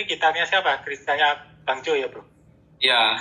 ini gitarnya siapa? Gitarnya Bang Jo ya, Bro? Ya.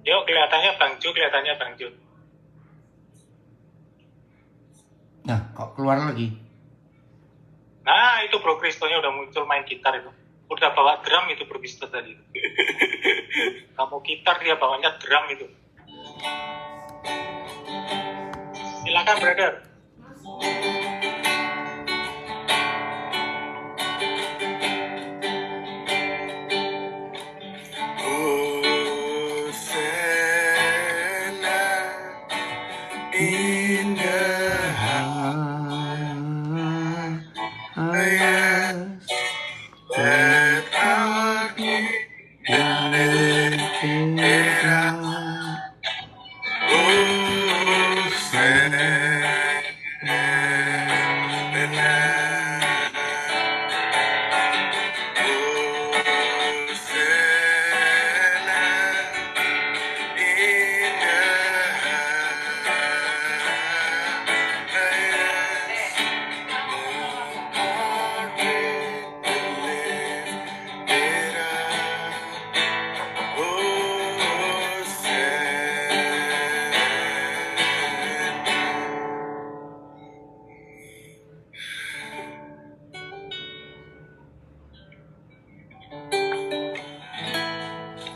Yuk, kelihatannya Bang Jo. Nah, kok keluar lagi? Nah, itu Bro Kristonya udah muncul main gitar itu. Udah bawa drum itu Bro Kristo tadi. Kamu gitar, dia bawanya drum itu. Silakan, brother.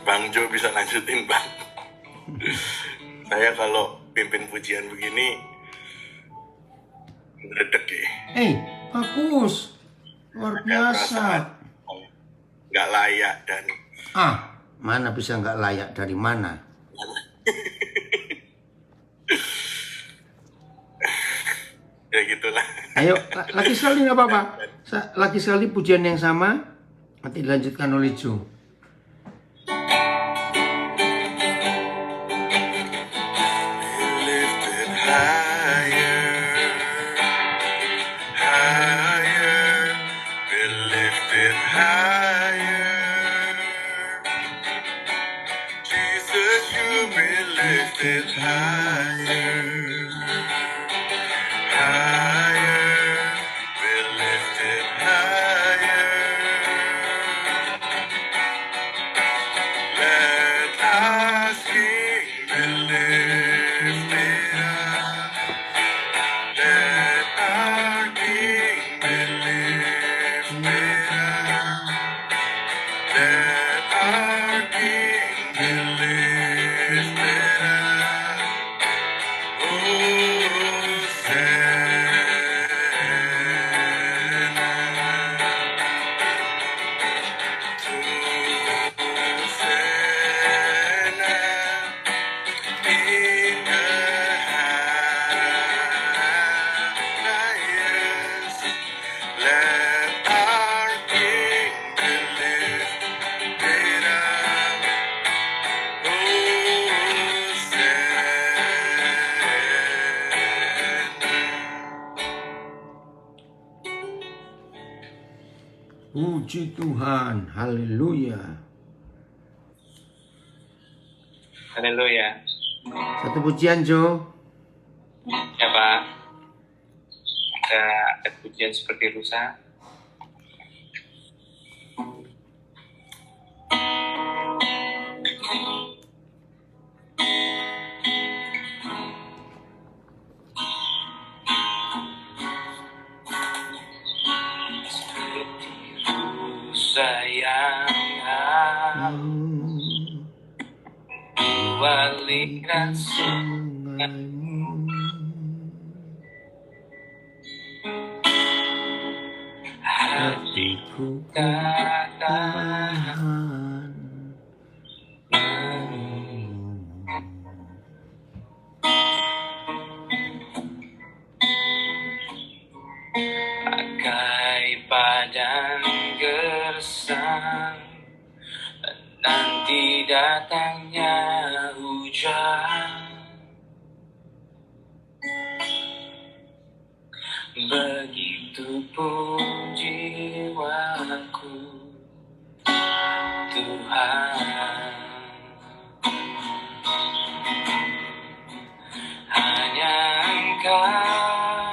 Bang Jo bisa lanjutin, Bang. Saya kalau pimpin pujian begini ngedek ya. Bagus. Luar biasa. Nggak layak dan mana bisa nggak layak, dari mana? Ya gitulah. Ayo, lagi sekali nggak apa-apa. Lagi sekali pujian yang sama, nanti dilanjutkan oleh Jo. Puji Tuhan, haleluya. Haleluya. Satu pujian, Jo. Ya, Pak. Ada pujian seperti rusa. Seperti rusa yang aliran sungaimu. Hatiku tak tahan bagai padang gersang, nanti datangnya hujan. Begitupun jiwaku, Tuhan. Hanya Engkau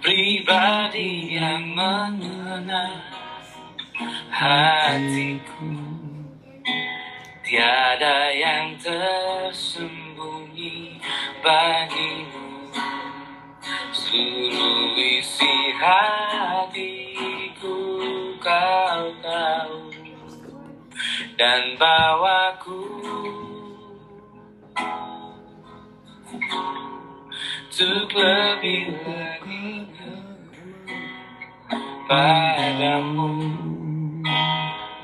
pribadi yang mengenal hatiku. Tiada yang tersembunyi bagimu. Seluruh isi hatiku Kau tahu, dan bawaku untuk lebih lagi padamu,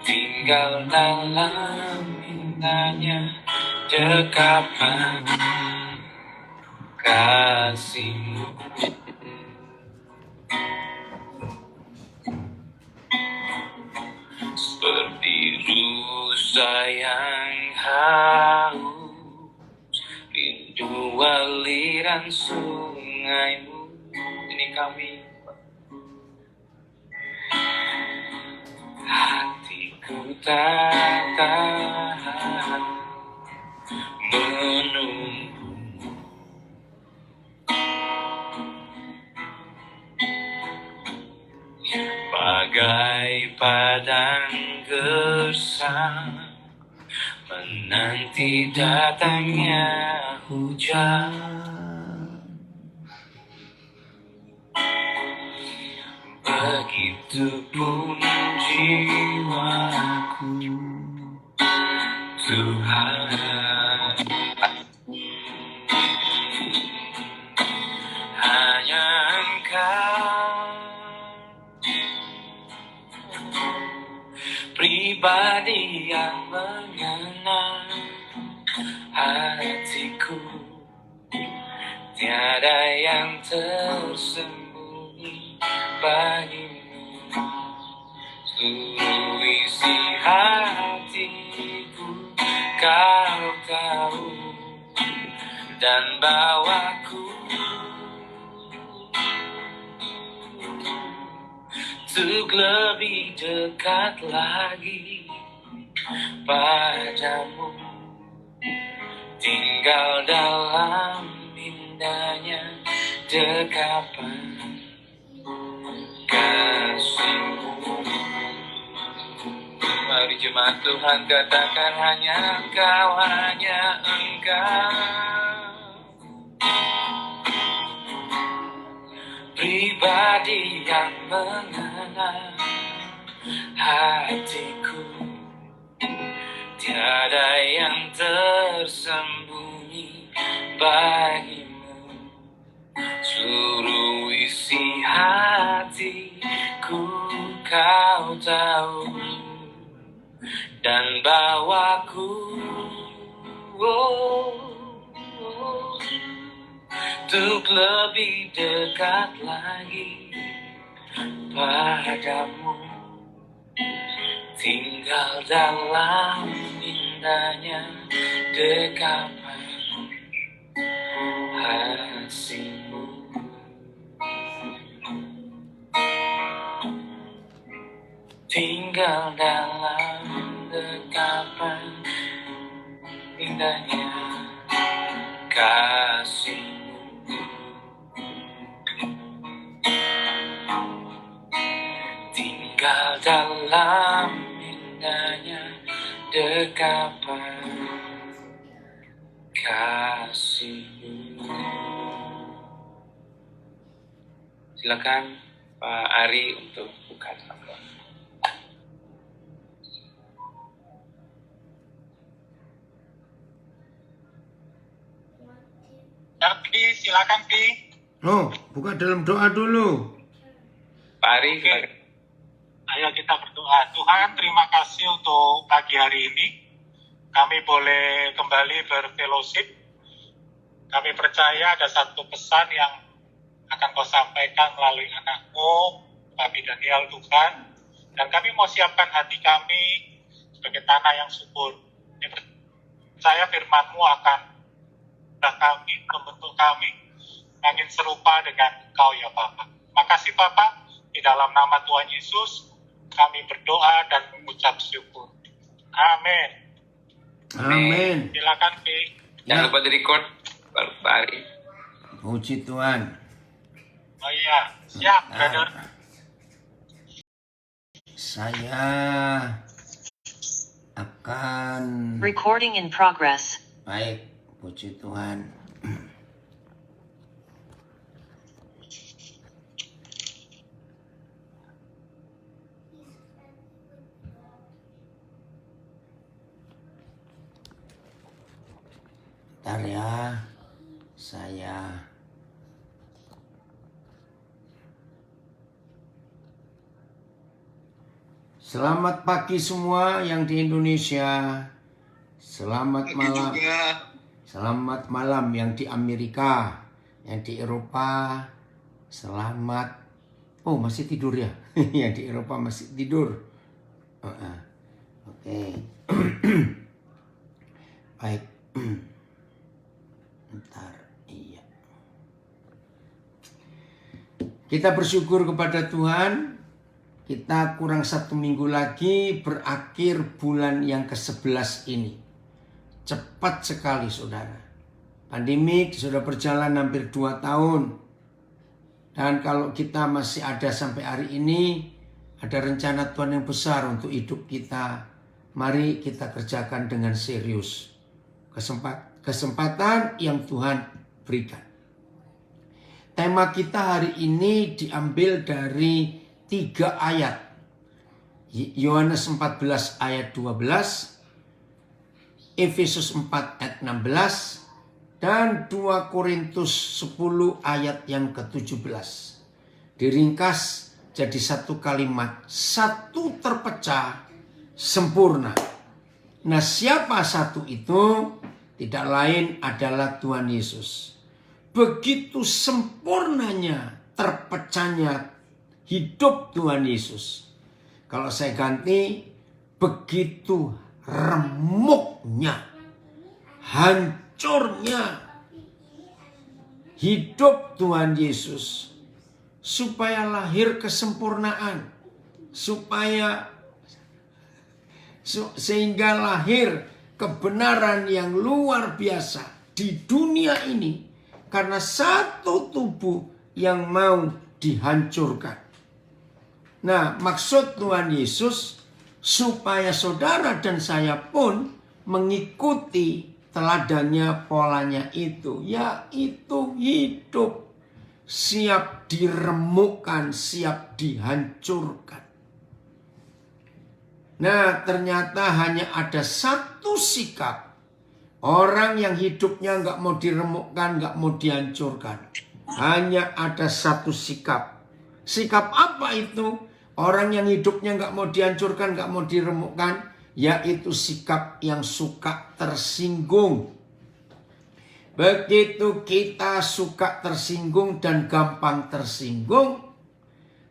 tinggal dalam indahnya dekapan kasih-Mu. Seperti rusa yang haus, rindu aliran sungaimu. Ini kami, hatiku tak tahan menunggu. Bagai padang gersang, menanti datangnya hujan. Begitupun jiwaku, Tuhan. Hanya Engkau pribadi yang mengenal hatiku. Tiada yang tersembunyi bagimu. Seluruh isi hatiku Kau tahu, dan bawaku untuk lebih dekat lagi padamu, tinggal dalam indahnya dekapan kasih-Mu. Mari jemaat Tuhan katakan, hanya Engkau, hanya Engkau pribadi yang mengenal hatiku. Tiada yang tersembunyi bagimu. Seluruh isi hatiku Kau tahu, dan bawaku untuk lebih dekat lagi padamu, tinggal dalam indahnya dekapan kasih-Mu. Tinggal dalam dekapan indahnya kasih-Mu. Tinggal dalam indahnya dekapan kasih-Mu. Silakan Pak Ari untuk buka tabel. silakan Pi. Oh, buka dalam doa dulu. Pak Ari, Oke. Ayo kita berdoa. Tuhan, terima kasih untuk pagi hari ini. Kami boleh kembali berfellowship. Kami percaya ada satu pesan yang akan kau sampaikan melalui anakmu, Papi Daniel Tuhan. Dan kami mau siapkan hati kami sebagai tanah yang subur. Kami percaya firman-Mu akan kami, membentuk kami, makin serupa dengan Engkau ya Bapak. Makasih Bapak, di dalam nama Tuhan Yesus, kami berdoa dan mengucap syukur. Amin. Amin. Silakan Pi. jangan Ya. lupa di-record, Pak Ari. Puji Tuhan. Oh iya, siap brother. Saya akan Recording in progress. baik, puji Tuhan. Bentar ya, saya selamat pagi semua yang di Indonesia. Selamat malam. Selamat malam yang di Amerika, yang di Eropa. Selamat. Oh, masih tidur ya? Yang di Eropa masih tidur. Oke. Baik. Bentar. Iya. Kita bersyukur kepada Tuhan. Kita kurang 1 minggu lagi berakhir bulan yang ke-11 ini. Cepat sekali saudara. Pandemik sudah berjalan hampir 2 tahun. Dan kalau kita masih ada sampai hari ini, ada rencana Tuhan yang besar untuk hidup kita. Mari kita kerjakan dengan serius. Kesempatan yang Tuhan berikan. Tema kita hari ini diambil dari 3 ayat. Yohanes 14 ayat 12. Efesus 4 ayat 16 dan 2 Korintus 10 ayat yang ke-17. Diringkas jadi satu kalimat, satu terpecah sempurna. Nah, siapa satu itu? Tidak lain adalah Tuhan Yesus. Begitu sempurnanya, terpecahnya hidup Tuhan Yesus. Kalau saya ganti, begitu remuknya, hancurnya hidup Tuhan Yesus, supaya lahir kesempurnaan, sehingga lahir kebenaran yang luar biasa di dunia ini, karena satu tubuh yang mau dihancurkan. Nah, maksud Tuhan Yesus supaya saudara dan saya pun mengikuti teladannya, polanya itu, yaitu hidup siap diremukkan, siap dihancurkan. Nah, ternyata hanya ada satu sikap orang yang hidupnya nggak mau diremukkan, nggak mau dihancurkan. Hanya ada satu sikap. Sikap apa itu? Orang yang hidupnya nggak mau dihancurkan, nggak mau diremukkan, yaitu sikap yang suka tersinggung. Begitu kita suka tersinggung dan gampang tersinggung,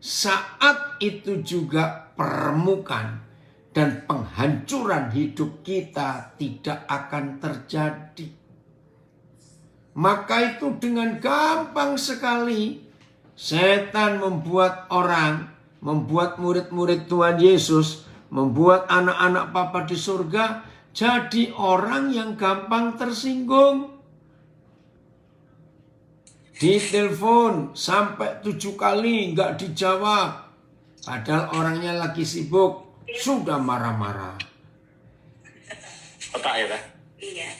saat itu juga peremukan dan penghancuran hidup kita tidak akan terjadi. Maka itu dengan gampang sekali setan membuat murid-murid Tuhan Yesus, membuat anak-anak Papa di surga jadi orang yang gampang tersinggung. Ditelepon sampai 7 kali nggak dijawab, padahal orangnya lagi sibuk, sudah marah-marah. Otak ya, Pak? Iya.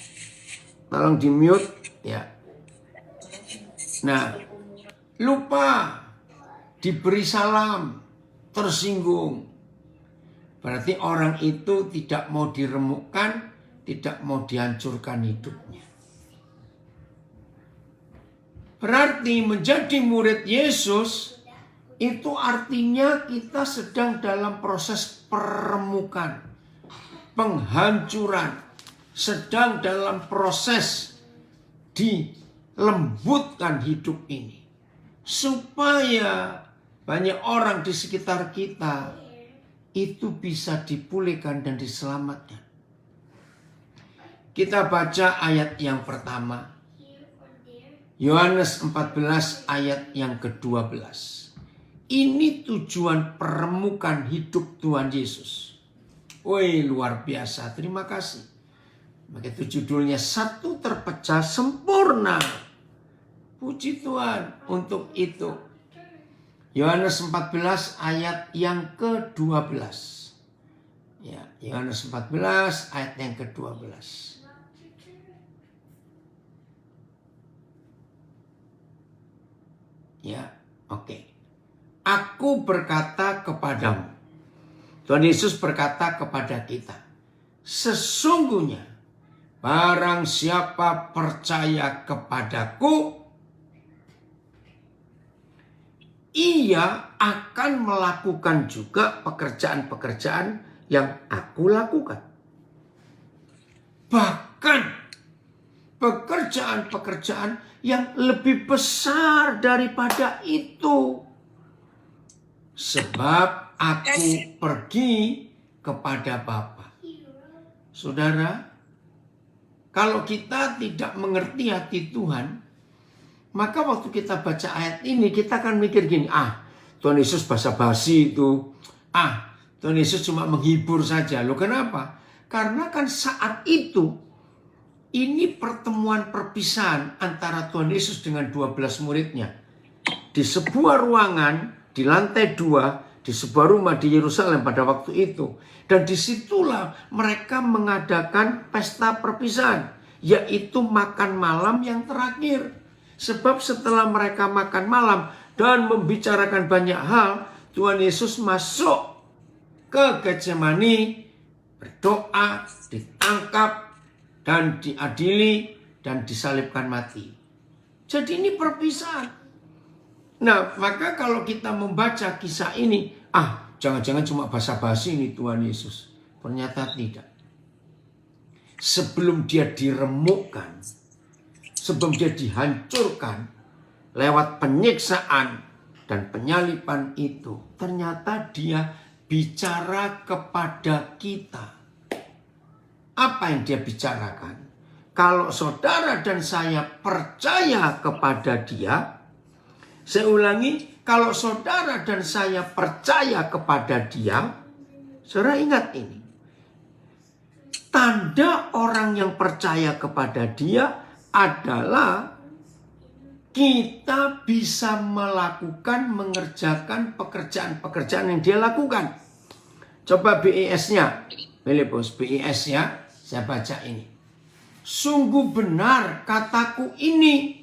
Tolong di mute ya. Nah, lupa diberi salam, tersinggung. Berarti orang itu tidak mau diremukkan, tidak mau dihancurkan hidupnya. Berarti menjadi murid Yesus itu artinya kita sedang dalam proses peremukan, penghancuran, sedang dalam proses dilembutkan hidup ini. Supaya banyak orang di sekitar kita itu bisa dipulihkan dan diselamatkan. Kita baca ayat yang pertama. Yohanes 14 ayat yang ke-12. Ini tujuan peremukan hidup Tuhan Yesus. Woi, luar biasa. Terima kasih. Maka itu judulnya Satu Terpecah Sempurna. Puji Tuhan untuk itu. Yohanes 14 ayat yang ke-12. Ya, Yohanes 14 ayat yang ke-12. Ya, oke. Aku berkata kepadamu. Tuhan Yesus berkata kepada kita. Sesungguhnya barang siapa percaya kepadaku, ia akan melakukan juga pekerjaan-pekerjaan yang aku lakukan. Bahkan pekerjaan-pekerjaan yang lebih besar daripada itu. Sebab aku pergi kepada Bapa. Saudara, kalau kita tidak mengerti hati Tuhan, maka waktu kita baca ayat ini kita akan mikir gini, Tuhan Yesus basa-basi itu. Tuhan Yesus cuma menghibur saja. Loh kenapa? Karena kan saat itu ini pertemuan perpisahan antara Tuhan Yesus dengan 12 muridnya. Di sebuah ruangan, di lantai 2, di sebuah rumah di Yerusalem pada waktu itu. Dan disitulah mereka mengadakan pesta perpisahan, yaitu makan malam yang terakhir. Sebab setelah mereka makan malam dan membicarakan banyak hal, Tuhan Yesus masuk ke Getsemani, berdoa, ditangkap, dan diadili, dan disalibkan mati. Jadi ini perpisahan. Nah, maka kalau kita membaca kisah ini, jangan-jangan cuma basa-basi ini Tuhan Yesus. Ternyata tidak. Sebelum dia diremukkan, sebelum dia dihancurkan lewat penyiksaan dan penyaliban itu, ternyata dia bicara kepada kita. Apa yang dia bicarakan? Kalau saudara dan saya percaya kepada dia, saya ulangi, kalau saudara dan saya percaya kepada dia, saudara ingat ini. Tanda orang yang percaya kepada dia adalah kita bisa mengerjakan pekerjaan-pekerjaan yang dia lakukan. Coba BIS-nya. Boleh bos, BIS ya. Saya baca ini. Sungguh benar kataku ini.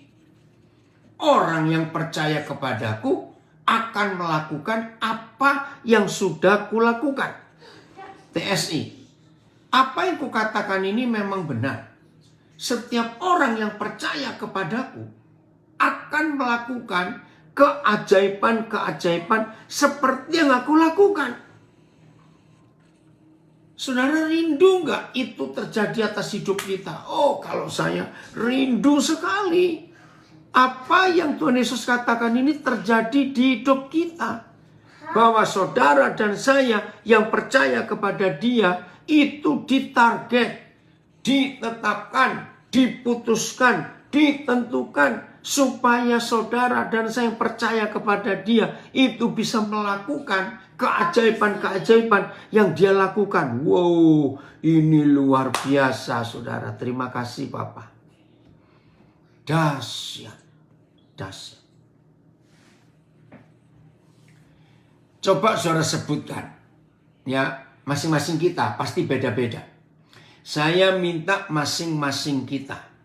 Orang yang percaya kepadaku akan melakukan apa yang sudah kulakukan. TSI. Apa yang kukatakan ini memang benar. Setiap orang yang percaya kepadaku akan melakukan keajaiban-keajaiban seperti yang aku lakukan. Saudara rindu nggak itu terjadi atas hidup kita? Oh, kalau saya rindu sekali. Apa yang Tuhan Yesus katakan ini terjadi di hidup kita. Bahwa saudara dan saya yang percaya kepada dia itu ditarget, ditetapkan, diputuskan, ditentukan. Supaya saudara dan saya yang percaya kepada dia itu bisa melakukan keajaiban-keajaiban yang dia lakukan. Wow, ini luar biasa saudara. Terima kasih Bapak. Dahsyat, dahsyat. Coba saudara sebutkan. Ya, masing-masing kita pasti beda-beda. Saya minta masing-masing kita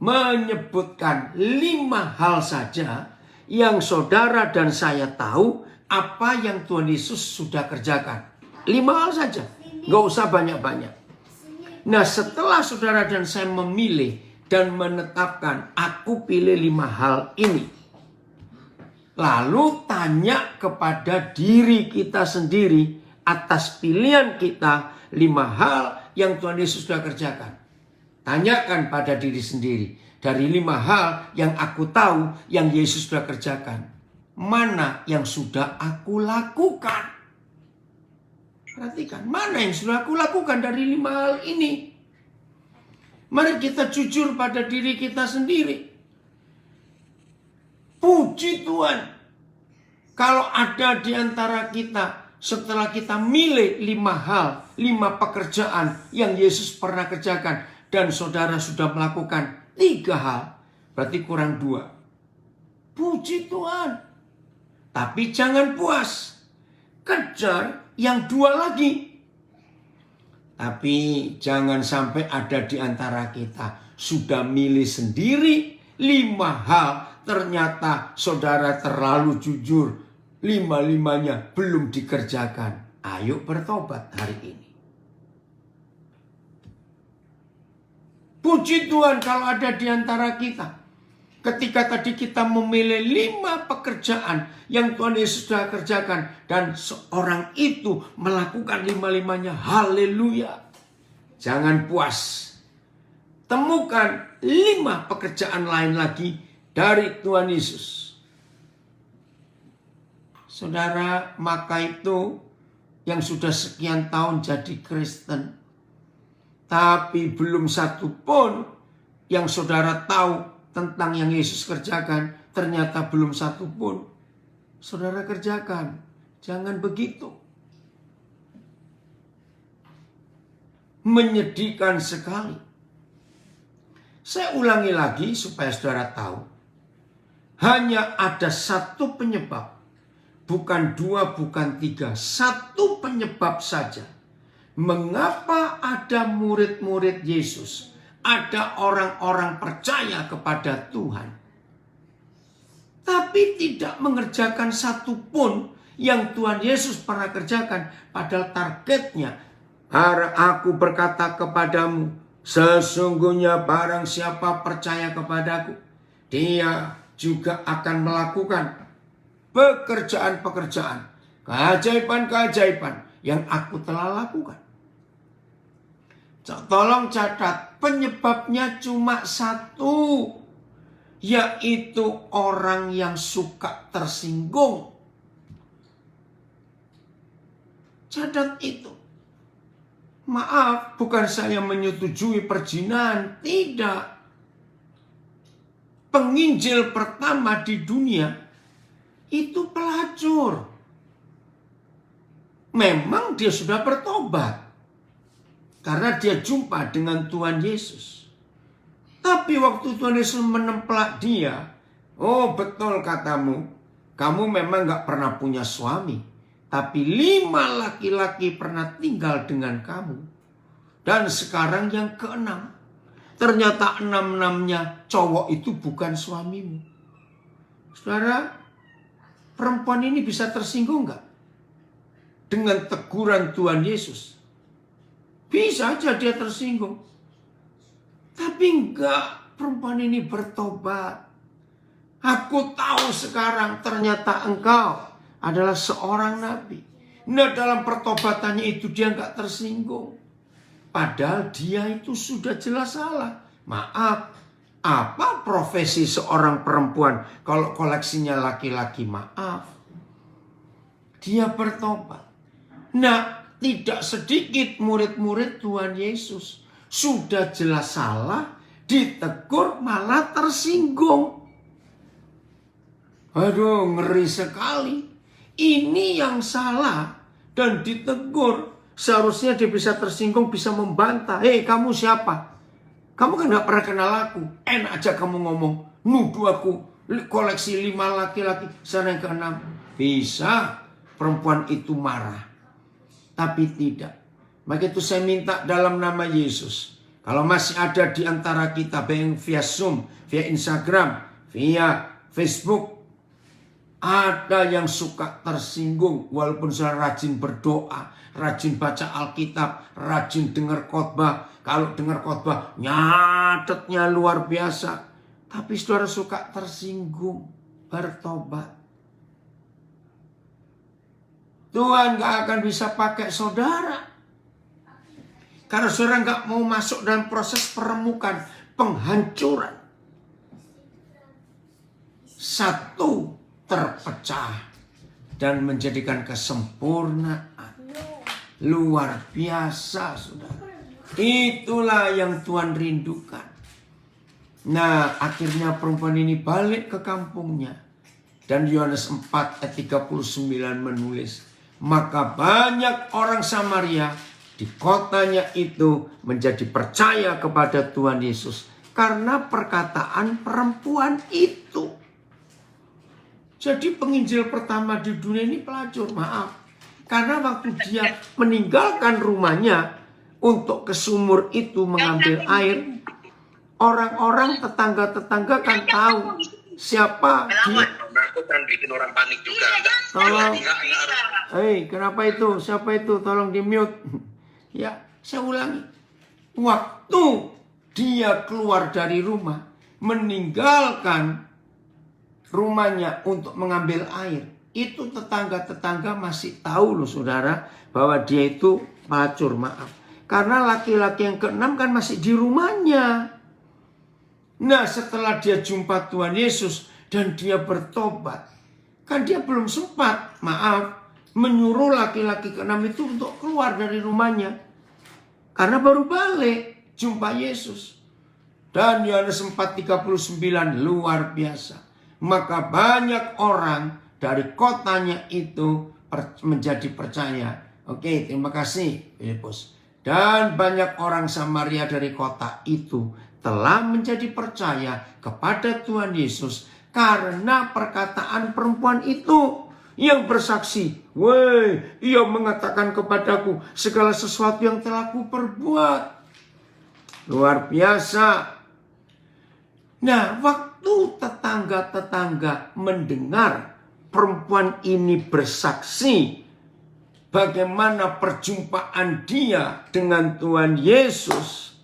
menyebutkan 5 hal saja yang saudara dan saya tahu apa yang Tuhan Yesus sudah kerjakan. 5 hal saja, nggak usah banyak-banyak. Nah, setelah saudara dan saya memilih dan menetapkan, aku pilih 5 hal ini. Lalu tanya kepada diri kita sendiri atas pilihan kita 5 hal yang Tuhan Yesus sudah kerjakan. Tanyakan pada diri sendiri, dari 5 hal yang aku tahu yang Yesus sudah kerjakan, mana yang sudah aku lakukan? Perhatikan, mana yang sudah aku lakukan dari 5 hal ini? Mari kita jujur pada diri kita sendiri. Puji Tuhan, kalau ada di antara kita, setelah kita milih 5 hal, 5 pekerjaan yang Yesus pernah kerjakan, dan saudara sudah melakukan 3 hal, berarti kurang 2. Puji Tuhan. Tapi jangan puas. Kejar yang 2 lagi. Tapi jangan sampai ada di antara kita sudah milih sendiri 5 hal. Ternyata saudara terlalu jujur. 5-5-nya belum dikerjakan. Ayo bertobat hari ini. Puji Tuhan kalau ada di antara kita. Ketika tadi kita memilih 5 pekerjaan yang Tuhan Yesus sudah kerjakan. Dan seorang itu melakukan 5-5-nya. Haleluya. Jangan puas. Temukan 5 pekerjaan lain lagi dari Tuhan Yesus. Saudara, maka itu yang sudah sekian tahun jadi Kristen. Tapi belum satu pun yang saudara tahu tentang yang Yesus kerjakan. Ternyata belum satu pun saudara kerjakan. Jangan begitu. Menyedihkan sekali. Saya ulangi lagi supaya saudara tahu. Hanya ada satu penyebab. Bukan 2, bukan 3. Satu penyebab saja. Mengapa ada murid-murid Yesus, ada orang-orang percaya kepada Tuhan, tapi tidak mengerjakan satu pun yang Tuhan Yesus pernah kerjakan, padahal targetnya, aku berkata kepadamu, sesungguhnya barang siapa percaya kepadaku, dia juga akan melakukan pekerjaan-pekerjaan, keajaiban-keajaiban yang aku telah lakukan. Tolong catat, penyebabnya cuma satu, yaitu orang yang suka tersinggung. Catat itu. Maaf, bukan saya menyetujui perzinahan, tidak. Penginjil pertama di dunia itu pelacur. Memang dia sudah bertobat. Karena dia jumpa dengan Tuhan Yesus. Tapi waktu Tuhan Yesus menemplak dia. Oh betul katamu. Kamu memang gak pernah punya suami. Tapi 5 laki-laki pernah tinggal dengan kamu. Dan sekarang yang ke-6. Ternyata 6-6-nya cowok itu bukan suamimu. Saudara, perempuan ini bisa tersinggung gak? Dengan teguran Tuhan Yesus. Bisa aja dia tersinggung. Tapi enggak, perempuan ini bertobat. Aku tahu sekarang ternyata engkau adalah seorang nabi. Nah dalam pertobatannya itu dia enggak tersinggung. Padahal dia itu sudah jelas salah. Maaf, apa profesi seorang perempuan kalau koleksinya laki-laki? Maaf. Dia bertobat. Nah, tidak sedikit murid-murid Tuhan Yesus sudah jelas salah, ditegur malah tersinggung. Aduh, ngeri sekali. Ini yang salah dan ditegur. Seharusnya dia bisa tersinggung, bisa membantah. Hei, kamu siapa? Kamu kan gak pernah kenal aku. Enak aja kamu ngomong, nuduh aku koleksi 5 laki-laki, sana yang ke-6. Bisa perempuan itu marah. Tapi tidak. Maka itu saya minta dalam nama Yesus. Kalau masih ada di antara kita, baik via Zoom, via Instagram, via Facebook, Ada yang suka tersinggung walaupun saudara rajin berdoa, rajin baca Alkitab, rajin dengar khotbah. Kalau dengar khotbah nyatetnya luar biasa. Tapi saudara suka tersinggung, bertobat. Tuhan gak akan bisa pakai saudara. Karena saudara gak mau masuk dalam proses peremukan, penghancuran. Satu, terpecah dan menjadikan kesempurnaan. Luar biasa, saudara. Itulah yang Tuhan rindukan. Nah, akhirnya perempuan ini balik ke kampungnya. Dan Yohanes 4 ayat 39 menulis, maka banyak orang Samaria di kotanya itu menjadi percaya kepada Tuhan Yesus karena perkataan perempuan itu. Jadi penginjil pertama di dunia ini pelacur, maaf. Karena waktu dia meninggalkan rumahnya untuk ke sumur itu mengambil air, orang-orang tetangga-tetangga kan tahu siapa dia. Aku kan bikin orang panik juga. Tolong. Hei, kenapa itu? Siapa itu? Tolong di mute. Ya, saya ulangi. Waktu dia keluar dari rumah, meninggalkan rumahnya untuk mengambil air, itu tetangga-tetangga masih tahu loh saudara, bahwa dia itu pelacur, maaf. Karena laki-laki yang keenam kan masih di rumahnya. Nah, setelah dia jumpa Tuhan Yesus dan dia bertobat, kan dia belum sempat, maaf, menyuruh laki-laki keenam itu untuk keluar dari rumahnya. Karena baru balik jumpa Yesus. Dan Yohanes 4:39 luar biasa. Maka banyak orang dari kotanya itu menjadi percaya. Oke, terima kasih Filipus. Dan banyak orang Samaria dari kota itu telah menjadi percaya kepada Tuhan Yesus karena perkataan perempuan itu yang bersaksi. Woi, ia mengatakan kepadaku segala sesuatu yang telah ku perbuat. Luar biasa. Nah, waktu tetangga-tetangga mendengar perempuan ini bersaksi bagaimana perjumpaan dia dengan Tuhan Yesus,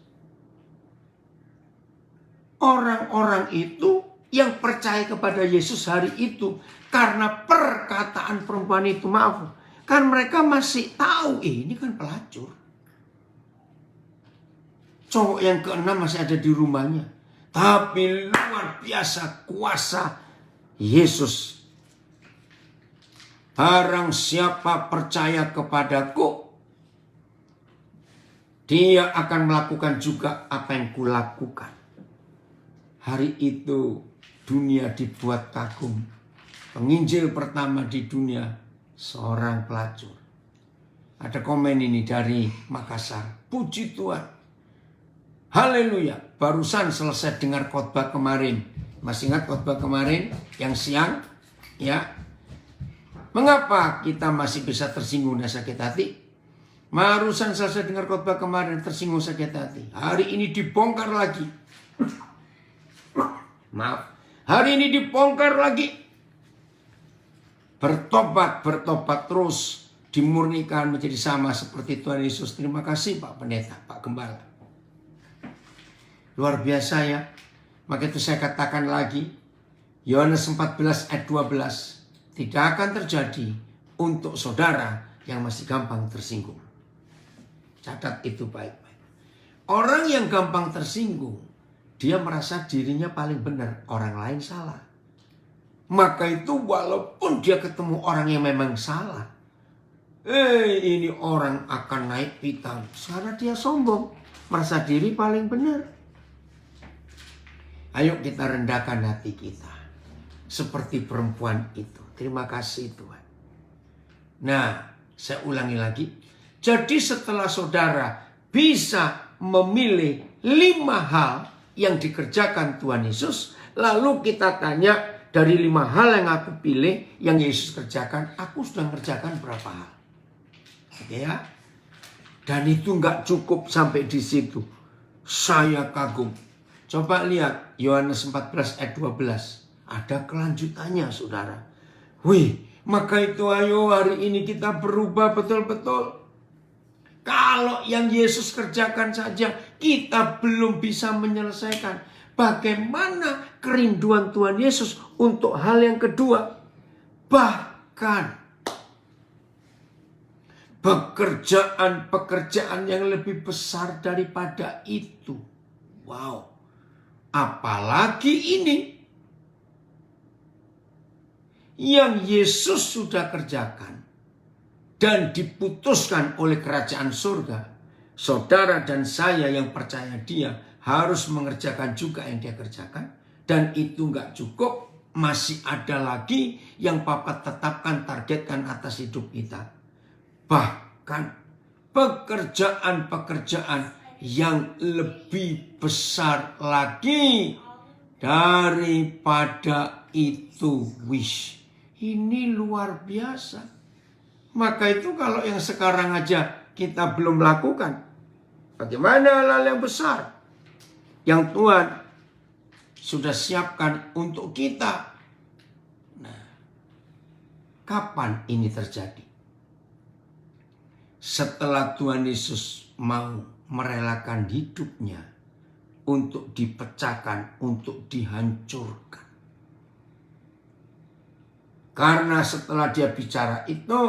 orang-orang itu yang percaya kepada Yesus hari itu karena perkataan perempuan itu, maaf, kan mereka masih tahu ini kan pelacur. Cowok yang keenam masih ada di rumahnya. Tapi luar biasa kuasa Yesus. Barang siapa percaya kepadaku, dia akan melakukan juga apa yang kulakukan. Hari itu dunia dibuat kagum. Penginjil pertama di dunia seorang pelacur. Ada komen ini dari Makassar. Puji Tuhan. Haleluya. Barusan selesai dengar khotbah kemarin. Masih ingat khotbah kemarin yang siang? Ya. Mengapa kita masih bisa tersinggung dan sakit hati? Barusan selesai dengar khotbah kemarin tersinggung sakit hati. Hari ini dibongkar lagi. Maaf. Hari ini dibongkar lagi. Bertobat terus. Dimurnikan menjadi sama seperti Tuhan Yesus. Terima kasih Pak Pendeta, Pak Gembala. Luar biasa ya. Maka itu saya katakan lagi. Yohanes 14 ayat 12. Tidak akan terjadi untuk saudara yang masih gampang tersinggung. Catat itu baik-baik. Orang yang gampang tersinggung, dia merasa dirinya paling benar, orang lain salah. Maka itu walaupun dia ketemu orang yang memang salah, ini orang akan naik pitam. Karena dia sombong, merasa diri paling benar. Ayo kita rendahkan hati kita. Seperti perempuan itu. Terima kasih Tuhan. Nah, saya ulangi lagi. Jadi setelah saudara bisa memilih 5 hal yang dikerjakan Tuhan Yesus. Lalu kita tanya, dari 5 hal yang aku pilih, yang Yesus kerjakan, aku sudah mengerjakan berapa hal? Oke ya. Dan itu nggak cukup sampai di situ. Saya kagum. Coba lihat Yohanes 14 ayat 12. Ada kelanjutannya saudara. Wih, maka itu ayo hari ini kita berubah betul-betul. Kalau yang Yesus kerjakan saja kita belum bisa menyelesaikan, bagaimana kerinduan Tuhan Yesus untuk hal yang kedua? Bahkan pekerjaan yang lebih besar daripada itu. Wow. Apalagi ini yang Yesus sudah kerjakan dan diputuskan oleh kerajaan surga. Saudara dan saya yang percaya Dia harus mengerjakan juga yang Dia kerjakan. Dan itu nggak cukup, masih ada lagi yang Papa tetapkan, targetkan atas hidup kita. Bahkan pekerjaan-pekerjaan yang lebih besar lagi daripada itu. Wish, ini luar biasa. Maka itu kalau yang sekarang aja kita belum lakukan, bagaimana hal yang besar yang Tuhan sudah siapkan untuk kita? Nah, kapan ini terjadi? Setelah Tuhan Yesus mau merelakan hidupnya untuk dipecahkan, untuk dihancurkan. Karena setelah dia bicara itu,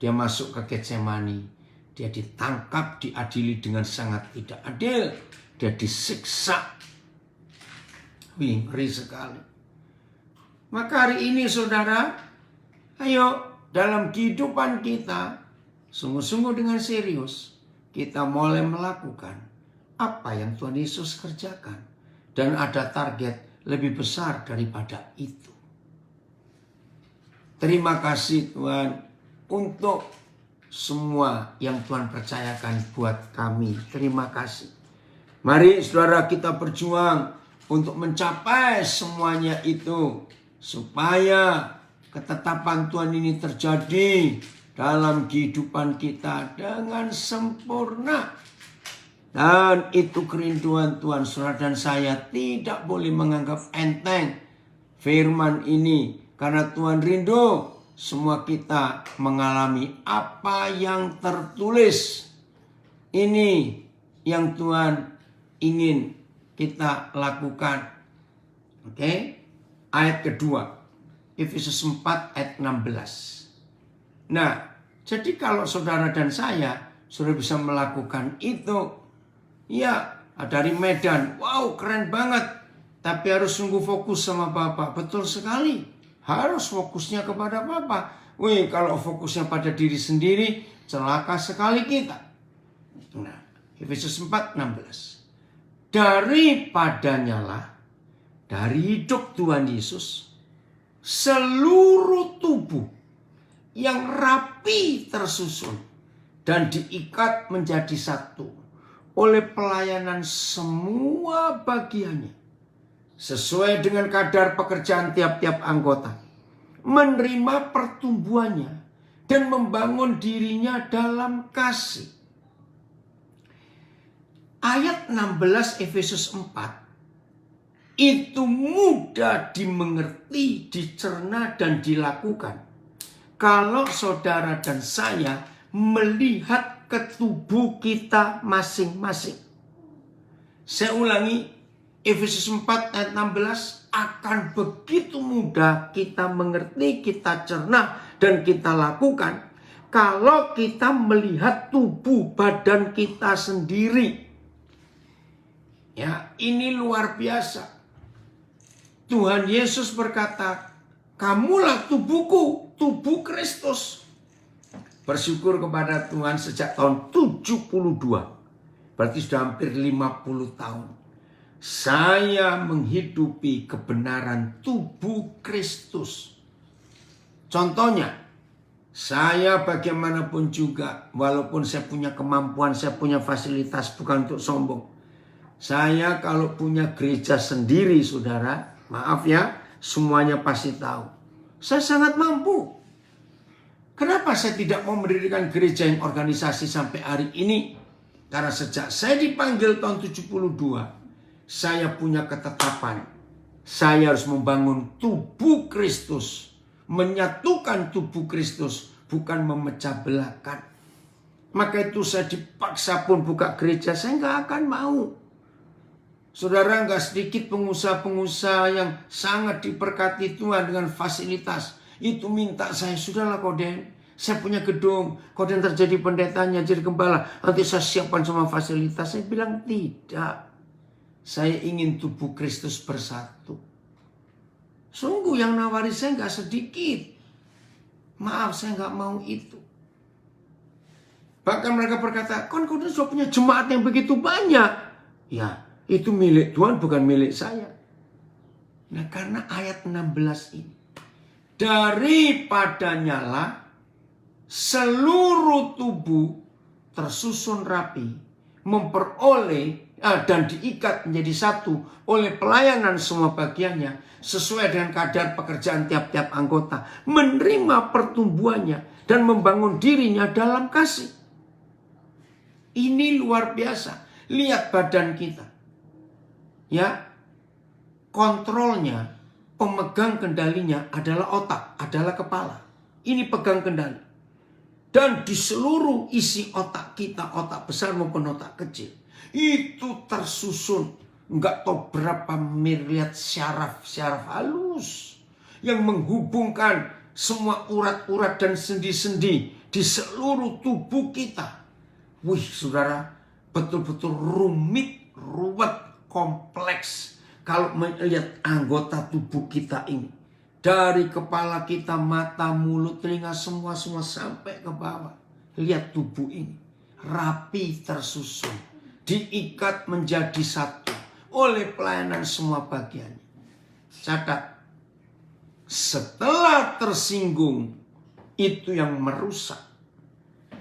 dia masuk ke Getsemani. Dia ditangkap, diadili dengan sangat tidak adil. Dia disiksa. Wih, ngeri sekali. Maka hari ini saudara, ayo dalam kehidupan kita, sungguh-sungguh dengan serius, kita mulai melakukan apa yang Tuhan Yesus kerjakan. Dan ada target lebih besar daripada itu. Terima kasih Tuhan untuk semua yang Tuhan percayakan buat kami. Terima kasih. Mari saudara kita berjuang untuk mencapai semuanya itu. Supaya ketetapan Tuhan ini terjadi dalam kehidupan kita dengan sempurna. Dan itu kerinduan Tuhan. Saudara dan saya tidak boleh menganggap enteng firman ini. Karena Tuhan rindu semua kita mengalami apa yang tertulis. Ini yang Tuhan ingin kita lakukan. Oke? Ayat kedua. Efesus 4 ayat 16. Nah, jadi kalau saudara dan saya sudah bisa melakukan itu, ya dari Medan, wow keren banget. Tapi harus sungguh fokus sama Bapak. Betul sekali. Harus fokusnya kepada Bapa. Wih, kalau fokusnya pada diri sendiri, celaka sekali kita. Nah, Efesus 4:16. Daripadanya lah, dari hidup Tuhan Yesus, seluruh tubuh yang rapi tersusun dan diikat menjadi satu oleh pelayanan semua bagiannya. Sesuai dengan kadar pekerjaan tiap-tiap anggota. Menerima pertumbuhannya dan membangun dirinya dalam kasih. Ayat 16 Efesus 4. Itu mudah dimengerti, dicerna dan dilakukan. Kalau saudara dan saya melihat ke tubuh kita masing-masing. Saya ulangi. Efesus 4 ayat 16 akan begitu mudah kita mengerti, kita cerna, dan kita lakukan. Kalau kita melihat tubuh badan kita sendiri. Ya, ini luar biasa. Tuhan Yesus berkata, kamulah tubuhku, tubuh Kristus. Bersyukur kepada Tuhan sejak tahun 72. Berarti sudah hampir 50 tahun. Saya menghidupi kebenaran tubuh Kristus. Contohnya, saya bagaimanapun juga, walaupun saya punya kemampuan, saya punya fasilitas, bukan untuk sombong. Saya kalau punya gereja sendiri, saudara, maaf ya, semuanya pasti tahu. Saya sangat mampu. Kenapa saya tidak mau mendirikan gereja yang organisasi sampai hari ini? Karena sejak saya dipanggil tahun 72, saya punya ketetapan. Saya harus membangun tubuh Kristus. menyatukan tubuh Kristus, bukan memecah belahkan. Maka itu saya dipaksa pun buka gereja, saya nggak akan mau. Saudara, nggak sedikit pengusaha-pengusaha yang sangat diberkati Tuhan dengan fasilitas. Itu minta saya, sudahlah Koden, saya punya gedung, Koden terjadi pendetanya, jadi gembala, nanti saya siapkan semua fasilitas. Saya bilang tidak. Saya ingin tubuh Kristus bersatu. Sungguh yang nawari saya nggak sedikit. Maaf, saya nggak mau itu. Bahkan mereka berkata, Koden sudah punya jemaat yang begitu banyak. Ya, itu milik Tuhan, bukan milik saya. Nah, karena ayat 16 ini. Daripadanya lah seluruh tubuh tersusun rapi, memperoleh dan diikat menjadi satu oleh pelayanan semua bagiannya sesuai dengan kadar pekerjaan tiap-tiap anggota, menerima pertumbuhannya dan membangun dirinya dalam kasih. Ini luar biasa. Lihat badan kita. Ya, kontrolnya, pemegang kendalinya adalah otak, adalah kepala. Ini pegang kendali. Dan di seluruh isi otak kita, otak besar maupun otak kecil, itu tersusun enggak tahu berapa miliar syaraf-syaraf halus yang menghubungkan semua urat-urat dan sendi-sendi di seluruh tubuh kita. Wih, saudara, betul-betul rumit, ruwet, kompleks kalau melihat anggota tubuh kita ini. Dari kepala kita, mata, mulut, telinga, semua sampai ke bawah. Lihat tubuh ini. Rapi tersusun. Diikat menjadi satu. Oleh pelayanan semua bagiannya. Catat. Setelah tersinggung, itu yang merusak.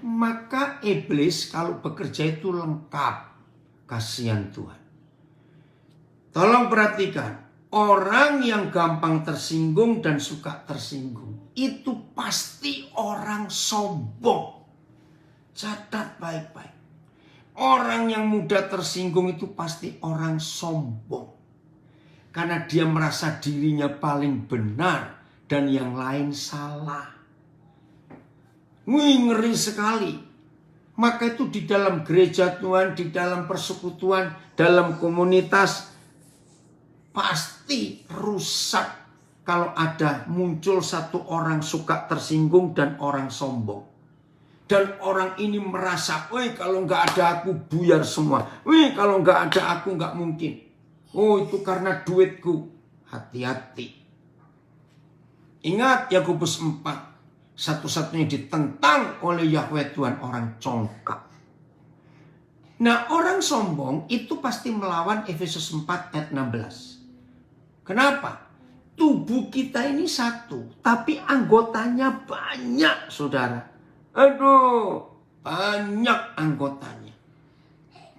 Maka iblis kalau bekerja itu lengkap. Kasihan Tuhan. Tolong perhatikan. Orang yang gampang tersinggung dan suka tersinggung, itu pasti orang sombong. Catat baik-baik. Orang yang mudah tersinggung itu pasti orang sombong. Karena dia merasa dirinya paling benar dan yang lain salah. Wih, ngeri sekali. Maka itu di dalam gereja Tuhan, di dalam persekutuan, dalam komunitas, pasti rusak kalau ada muncul satu orang suka tersinggung dan orang sombong. Dan orang ini merasa, wih kalau nggak ada aku buyar semua. Wih kalau nggak ada aku nggak mungkin. Oh itu karena duitku. Hati-hati. Ingat Yakobus 4. Satu-satunya ditentang oleh Yahweh Tuhan orang congkak. Nah orang sombong itu pasti melawan Efesus 4 ayat 16. Kenapa? Tubuh kita ini satu, tapi anggotanya banyak, saudara. Aduh, banyak anggotanya.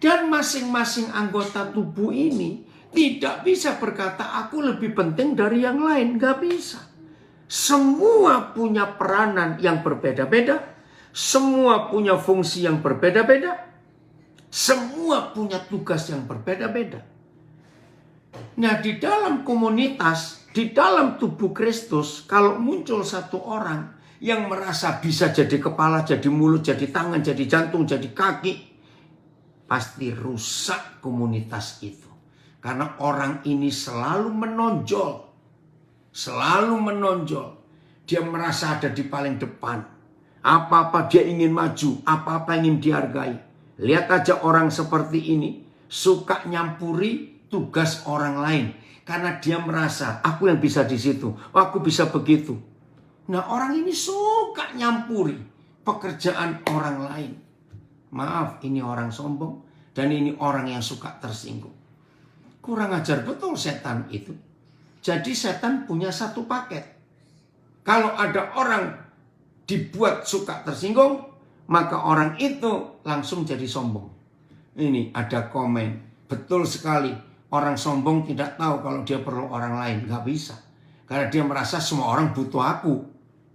Dan masing-masing anggota tubuh ini tidak bisa berkata, aku lebih penting dari yang lain. Gak bisa. Semua punya peranan yang berbeda-beda. Semua punya fungsi yang berbeda-beda. Semua punya tugas yang berbeda-beda. Nah, di dalam komunitas, di dalam tubuh Kristus, kalau muncul satu orang yang merasa bisa jadi kepala, jadi mulut, jadi tangan, jadi jantung, jadi kaki, pasti rusak komunitas itu. Karena orang ini selalu menonjol. Selalu menonjol. Dia merasa ada di paling depan. Apa-apa dia ingin maju, apa-apa ingin dihargai. Lihat aja orang seperti ini, suka nyampuri tugas orang lain. Karena dia merasa, aku yang bisa di situ, aku bisa begitu. Nah orang ini suka nyampuri pekerjaan orang lain. Maaf, ini orang sombong dan ini orang yang suka tersinggung. Kurang ajar betul setan itu. Jadi setan punya satu paket. Kalau ada orang dibuat suka tersinggung, maka orang itu langsung jadi sombong. Ini ada komen, betul sekali. Orang sombong tidak tahu kalau dia perlu orang lain. Gak bisa. Karena dia merasa semua orang butuh aku.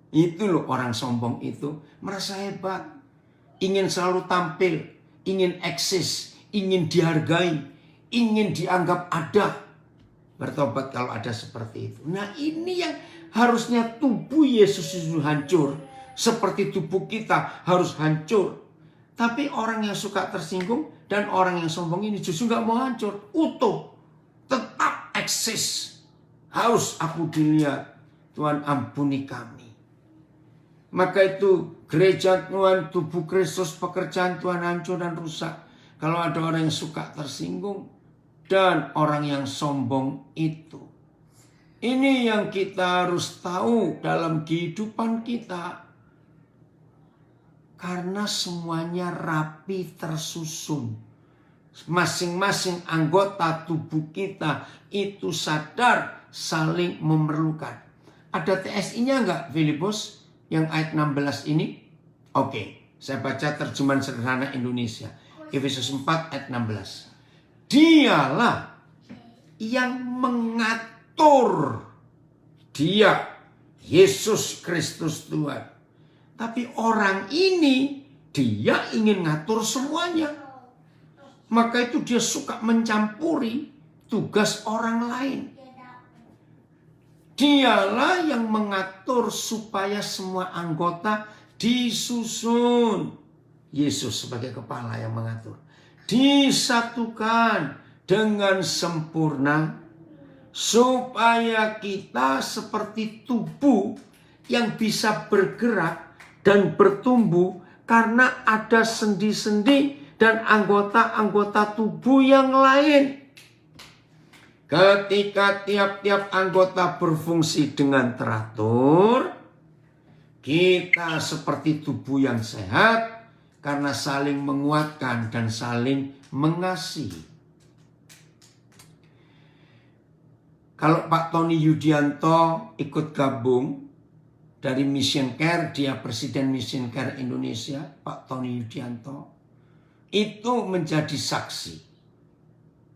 Itu loh orang sombong itu. Merasa hebat. Ingin selalu tampil. Ingin eksis. Ingin dihargai. Ingin dianggap ada. Bertobat kalau ada seperti itu. Nah, ini yang harusnya tubuh Yesus itu hancur. Seperti tubuh kita harus hancur. Tapi orang yang suka tersinggung dan orang yang sombong ini justru gak mau hancur. Utuh. Tetap eksis. Haus aku dilihat. Tuhan ampuni kami. Maka itu gereja Tuhan, tubuh Kristus, pekerjaan Tuhan hancur dan rusak. Kalau ada orang yang suka tersinggung dan orang yang sombong itu. Ini yang kita harus tahu dalam kehidupan kita. Karena semuanya rapi tersusun. Masing-masing anggota tubuh kita itu sadar saling memerlukan. Ada TSI-nya enggak, Filipus? Yang ayat 16 ini? Oke, saya baca terjemahan sederhana Indonesia. Efesus 4 ayat 16. Dialah yang mengatur. Dia, Yesus Kristus Tuhan. Tapi orang ini, dia ingin ngatur semuanya. Maka itu dia suka mencampuri tugas orang lain. Dialah yang mengatur supaya semua anggota disusun. Yesus sebagai kepala yang mengatur. Disatukan dengan sempurna. Supaya kita seperti tubuh yang bisa bergerak dan bertumbuh. Karena ada sendi-sendi dan anggota-anggota tubuh yang lain. Ketika tiap-tiap anggota berfungsi dengan teratur, kita seperti tubuh yang sehat karena saling menguatkan dan saling mengasihi. Kalau Pak Tony Yudianto ikut gabung dari Mission Care, dia Presiden Mission Care Indonesia, Pak Tony Yudianto, itu menjadi saksi.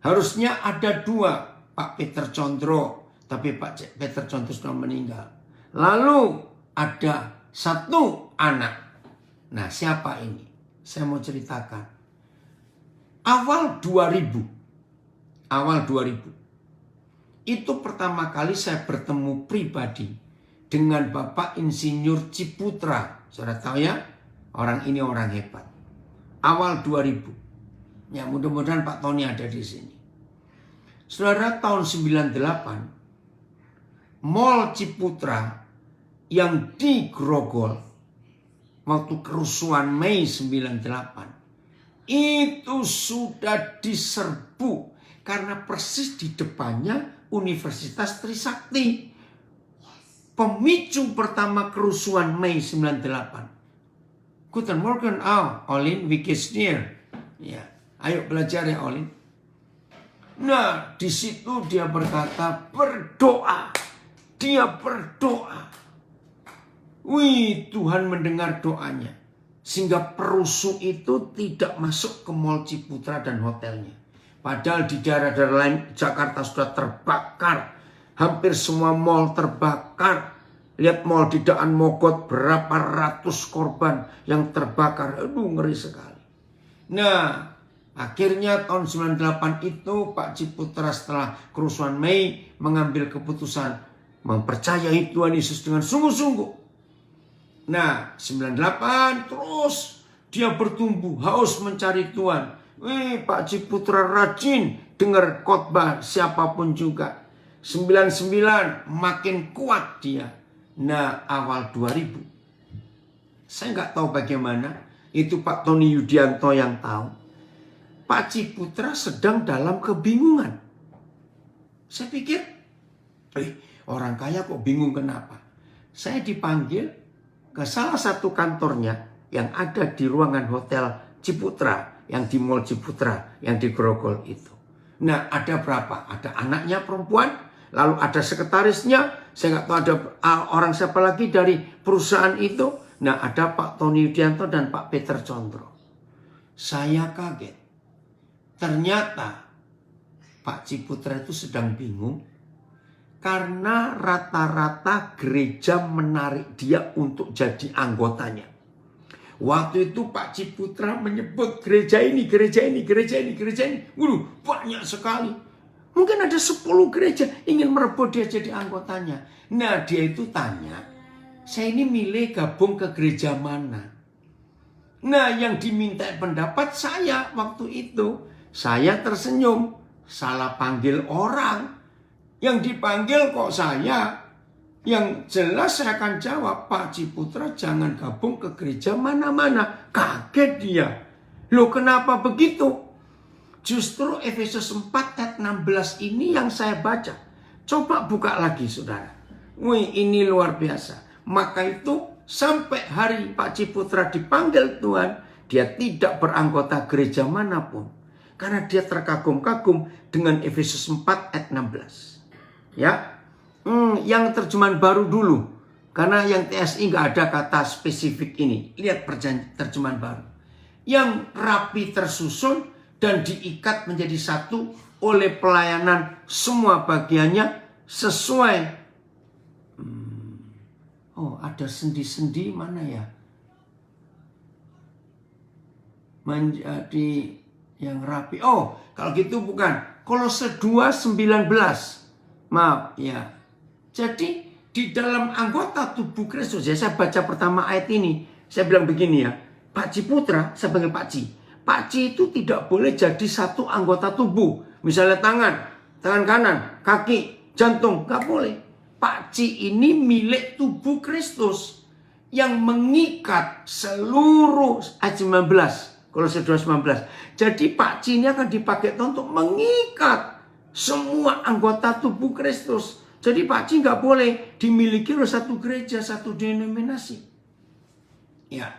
Harusnya ada dua, Pak Peter Condro, tapi Pak Peter Condro sudah meninggal. Lalu ada satu anak. Nah, siapa ini? Saya mau ceritakan. Awal 2000. Itu pertama kali saya bertemu pribadi dengan Bapak Insinyur Ciputra. Saudara tahu ya? Orang ini orang hebat. Awal 2000. Ya, mudah-mudahan Pak Tony ada di sini. Saudara, tahun 98, Mall Ciputra yang di Grogol, waktu kerusuhan Mei 98, itu sudah diserbu karena persis di depannya Universitas Trisakti. Pemicu pertama kerusuhan Mei 98. Guten Morgen, Olin, wie geht's dir? Ya, ayo belajar ya, Olin. Nah, di situ dia berkata, berdoa. Dia berdoa. Wih, Tuhan mendengar doanya. Sehingga perusuh itu tidak masuk ke Mall Ciputra dan hotelnya. Padahal di daerah-daerah lain Jakarta sudah terbakar. Hampir semua mall terbakar. Lihat Mall di Daan Mogot, berapa ratus korban yang terbakar. Aduh, ngeri sekali. Nah, akhirnya tahun 98 itu Pak Ciputra setelah kerusuhan Mei mengambil keputusan mempercayai Tuhan Yesus dengan sungguh-sungguh. Nah, 98 terus dia bertumbuh, haus mencari Tuhan. Pak Ciputra rajin dengar khotbah siapapun juga. 99 makin kuat dia. Nah, awal 2000. Saya nggak tahu bagaimana. Itu Pak Tony Yudianto yang tahu. Pak Ciputra sedang dalam kebingungan. Saya pikir, orang kaya kok bingung kenapa? Saya dipanggil ke salah satu kantornya yang ada di ruangan hotel Ciputra, yang di Mall Ciputra, yang di Grogol itu. Nah, ada berapa? Ada anaknya perempuan, lalu ada sekretarisnya, saya nggak tahu ada orang siapa lagi dari perusahaan itu. Nah, ada Pak Tony Yudianto dan Pak Peter Condro. Saya kaget. Ternyata Pak Ciputra itu sedang bingung karena rata-rata gereja menarik dia untuk jadi anggotanya. Waktu itu Pak Ciputra menyebut gereja ini, gereja ini, gereja ini, gereja ini. Waduh, banyak sekali. Mungkin ada 10 gereja ingin merebut dia jadi anggotanya. Nah, dia itu tanya, saya ini milih gabung ke gereja mana? Nah, yang diminta pendapat saya waktu itu, saya tersenyum, salah panggil orang. Yang dipanggil kok saya. Yang jelas saya akan jawab, Pak Ciputra jangan gabung ke gereja mana-mana. Kaget dia. Loh, kenapa begitu? Justru Efesus 4 ayat 16 ini yang saya baca. Coba buka lagi saudara. Wih, ini luar biasa. Maka itu sampai hari Pak Ciputra dipanggil Tuhan, dia tidak beranggota gereja manapun. Karena dia terkagum-kagum dengan Efesus 4 ayat 16. Ya, yang terjemahan baru dulu. Karena yang TSI nggak ada kata spesifik ini. Lihat terjemahan baru. Yang rapi tersusun dan diikat menjadi satu oleh pelayanan semua bagiannya sesuai. Oh, ada sendi-sendi mana ya? Menjadi yang rapi. Oh, kalau gitu bukan. Kolose 2:19. Maaf, ya. Jadi di dalam anggota tubuh Kristus, ya saya baca pertama ayat ini. Saya bilang begini ya. Pak Ciputra, saya panggil Pak Ci. Pak Ci itu tidak boleh jadi satu anggota tubuh. Misalnya tangan kanan, kaki, jantung, nggak boleh. Pak Ci ini milik tubuh Kristus yang mengikat seluruh ayat 19. Kalau 2:19. Jadi Pak Ci ini akan dipakai untuk mengikat semua anggota tubuh Kristus. Jadi Pak Ci nggak boleh dimiliki oleh satu gereja, satu denominasi. Ya.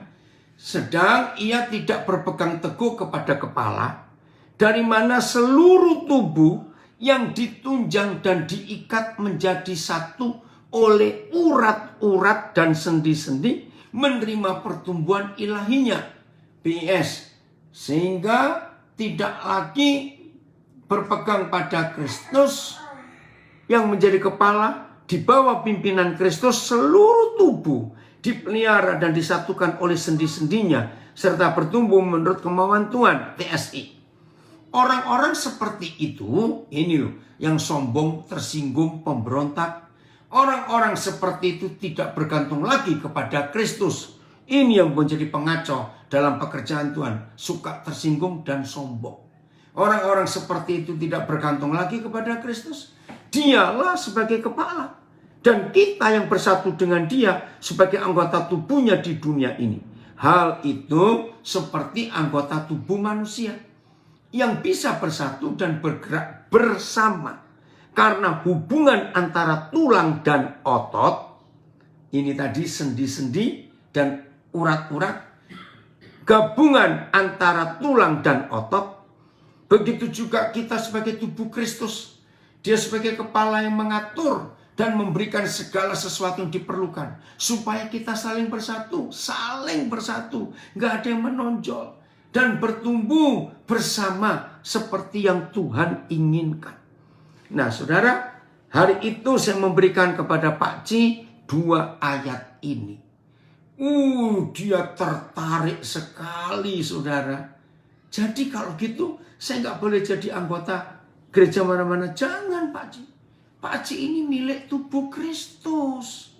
Sedang ia tidak berpegang teguh kepada kepala, dari mana seluruh tubuh yang ditunjang dan diikat menjadi satu oleh urat-urat dan sendi-sendi menerima pertumbuhan ilahinya. PS. Sehingga tidak lagi berpegang pada Kristus yang menjadi kepala, di bawah pimpinan Kristus seluruh tubuh dipelihara dan disatukan oleh sendi-sendinya serta bertumbuh menurut kemauan Tuhan. TSI. Orang-orang seperti itu, ini loh, yang sombong, tersinggung, pemberontak. Orang-orang seperti itu tidak bergantung lagi kepada Kristus. Ini yang menjadi pengacau dalam pekerjaan Tuhan. Suka tersinggung dan sombong. Orang-orang seperti itu tidak bergantung lagi kepada Kristus. Dialah sebagai kepala. Dan kita yang bersatu dengan dia sebagai anggota tubuhnya di dunia ini. Hal itu seperti anggota tubuh manusia yang bisa bersatu dan bergerak bersama. Karena hubungan antara tulang dan otot, ini tadi sendi-sendi dan urat-urat, gabungan antara tulang dan otot, begitu juga kita sebagai tubuh Kristus. Dia sebagai kepala yang mengatur dan memberikan segala sesuatu yang diperlukan. Supaya kita saling bersatu. Gak ada yang menonjol. Dan bertumbuh bersama seperti yang Tuhan inginkan. Nah saudara, hari itu saya memberikan kepada Pak Ci 2 ayat ini. Dia tertarik sekali saudara. Jadi kalau gitu saya gak boleh jadi anggota gereja mana-mana. Jangan Pak Ci. Pak Ci ini milik tubuh Kristus.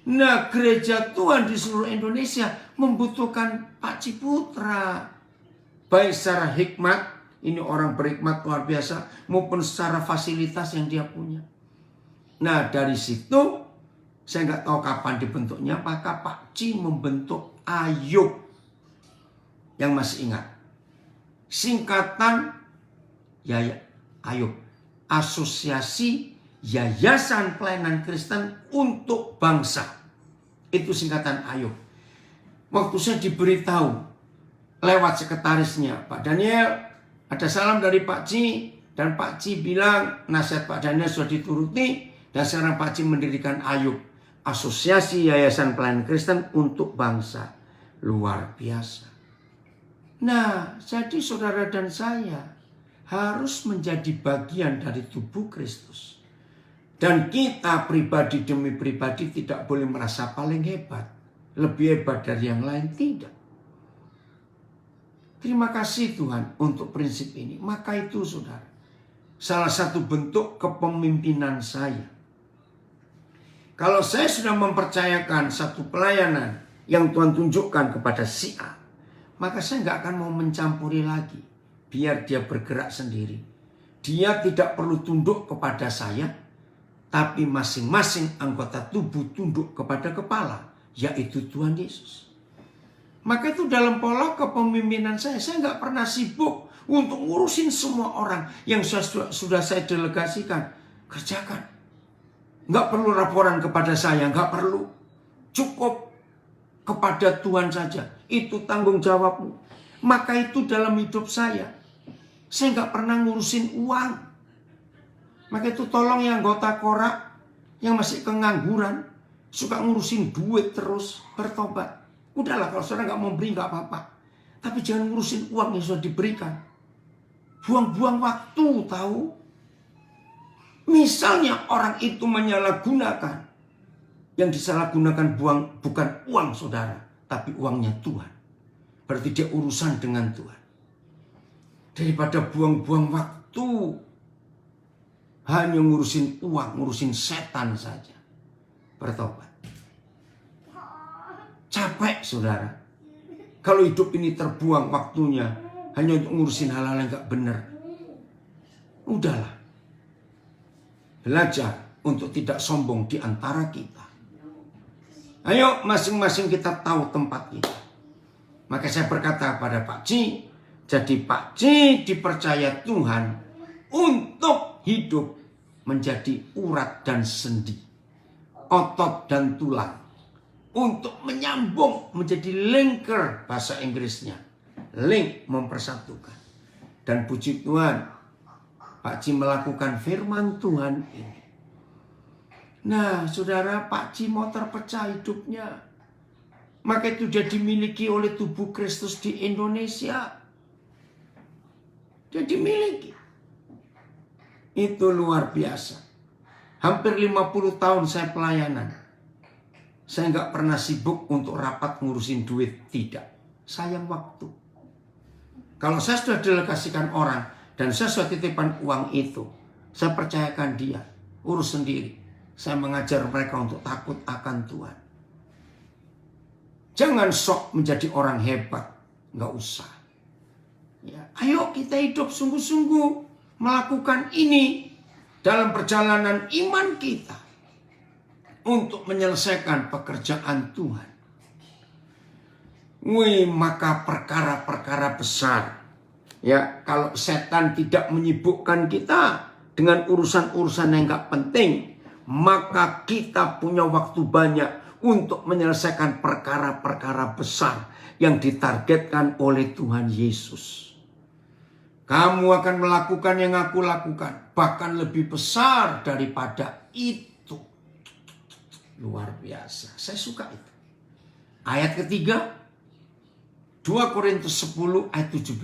Nah gereja Tuhan di seluruh Indonesia membutuhkan Pak Ciputra. Baik secara hikmat, ini orang berhikmat luar biasa, maupun secara fasilitas yang dia punya. Nah dari situ, saya nggak tahu kapan dibentuknya, maka Pak Ci membentuk Ayub. Yang masih ingat. Singkatan Ayub. Asosiasi Yayasan Pelayanan Kristen untuk Bangsa. Itu singkatan Ayub. Waktu saya diberitahu lewat sekretarisnya, Pak Daniel, ada salam dari Pak Ci. Dan Pak Ci bilang nasihat Pak Daniel sudah dituruti. Dan sekarang Pak Ci mendirikan Ayub. Asosiasi Yayasan Pelayanan Kristen untuk Bangsa. Luar biasa. Nah, jadi saudara dan saya harus menjadi bagian dari tubuh Kristus. Dan kita pribadi demi pribadi tidak boleh merasa paling hebat. Lebih hebat dari yang lain, tidak. Terima kasih Tuhan untuk prinsip ini. Maka itu saudara, salah satu bentuk kepemimpinan saya. Kalau saya sudah mempercayakan satu pelayanan yang Tuhan tunjukkan kepada si A, maka saya nggak akan mau mencampuri lagi. Biar dia bergerak sendiri. Dia tidak perlu tunduk kepada saya, tapi masing-masing anggota tubuh tunduk kepada kepala, yaitu Tuhan Yesus. Maka itu dalam pola kepemimpinan saya nggak pernah sibuk untuk ngurusin semua orang yang sudah saya delegasikan. Kerjakan. Nggak perlu laporan kepada saya, nggak perlu. Cukup kepada Tuhan saja. Itu tanggung jawabmu. Maka itu dalam hidup saya nggak pernah ngurusin uang. Maka itu tolong yang anggota korak yang masih kengangguran, suka ngurusin duit terus, bertobat. Udahlah, kalau saudara nggak mau beri nggak apa-apa. Tapi jangan ngurusin uang yang sudah diberikan. Buang-buang waktu, tahu? Misalnya orang itu menyalahgunakan. Yang disalahgunakan bukan uang saudara, tapi uangnya Tuhan. Berarti dia urusan dengan Tuhan. Daripada buang-buang waktu hanya ngurusin uang, ngurusin setan saja. Bertobat. Capek saudara. Kalau hidup ini terbuang waktunya hanya untuk ngurusin hal-hal yang gak benar. Udahlah. Belajar untuk tidak sombong di antara kita. Ayo masing-masing kita tahu tempat kita. Maka saya berkata pada Pak Ci, jadi Pak Ci dipercaya Tuhan untuk hidup menjadi urat dan sendi, otot dan tulang, untuk menyambung menjadi linker bahasa Inggrisnya, link mempersatukan. Dan puji Tuhan, Pak Ci melakukan firman Tuhan ini. Nah, saudara, Pak Ci mau terpecah hidupnya. Maka itu dia dimiliki oleh tubuh Kristus di Indonesia. Dia dimiliki. Itu luar biasa. Hampir 50 tahun saya pelayanan. Saya nggak pernah sibuk untuk rapat ngurusin duit. Tidak. Sayang waktu. Kalau saya sudah delegasikan orang dan saya sudah titipan uang itu, saya percayakan dia. Urus sendiri. Saya mengajar mereka untuk takut akan Tuhan. Jangan sok menjadi orang hebat. Nggak usah. Ya, ayo kita hidup sungguh-sungguh melakukan ini dalam perjalanan iman kita untuk menyelesaikan pekerjaan Tuhan. Maka perkara-perkara besar, ya, kalau setan tidak menyibukkan kita dengan urusan-urusan yang gak penting, maka kita punya waktu banyak untuk menyelesaikan perkara-perkara besar yang ditargetkan oleh Tuhan Yesus. Kamu akan melakukan yang aku lakukan, bahkan lebih besar daripada itu. Luar biasa, saya suka itu. Ayat ketiga, 2 Korintus 10 ayat 17.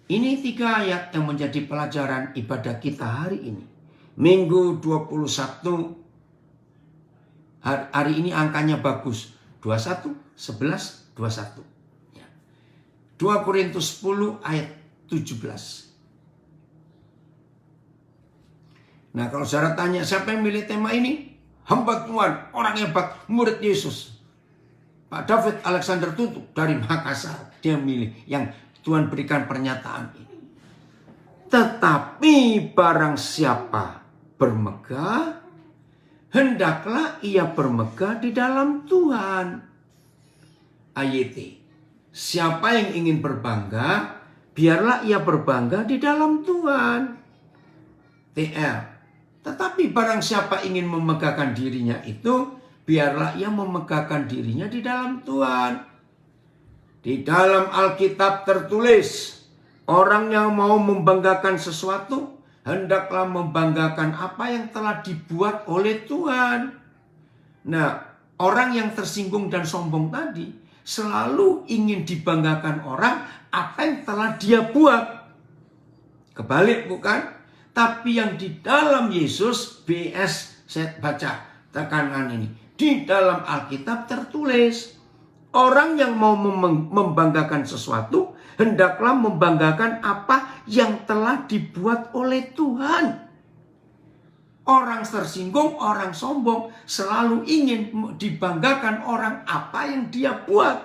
Ini 3 ayat yang menjadi pelajaran ibadah kita hari ini. Minggu 21, hari ini angkanya bagus. 21, 11, 21. 2 Korintus 10 ayat 17. Nah, kalau saudara tanya siapa yang milih tema ini? Hamba Tuhan, orang hebat, murid Yesus. Pak David Alexander Tutu dari Makassar. Dia milih yang Tuhan berikan pernyataan ini. Tetapi barang siapa bermegah, hendaklah ia bermegah di dalam Tuhan. AYT. Siapa yang ingin berbangga, biarlah ia berbangga di dalam Tuhan. TL. Tetapi barang siapa ingin memegahkan dirinya itu, biarlah ia memegahkan dirinya di dalam Tuhan. Di dalam Alkitab tertulis, orang yang mau membanggakan sesuatu, hendaklah membanggakan apa yang telah dibuat oleh Tuhan. Nah, orang yang tersinggung dan sombong tadi, selalu ingin dibanggakan orang apa yang telah dia buat. Kebalik bukan? Tapi yang di dalam Yesus, BS, saya baca tekanan ini. Di dalam Alkitab tertulis, Orang yang mau membanggakan sesuatu, hendaklah membanggakan apa yang telah dibuat oleh Tuhan. Orang tersinggung, orang sombong selalu ingin dibanggakan orang apa yang dia buat.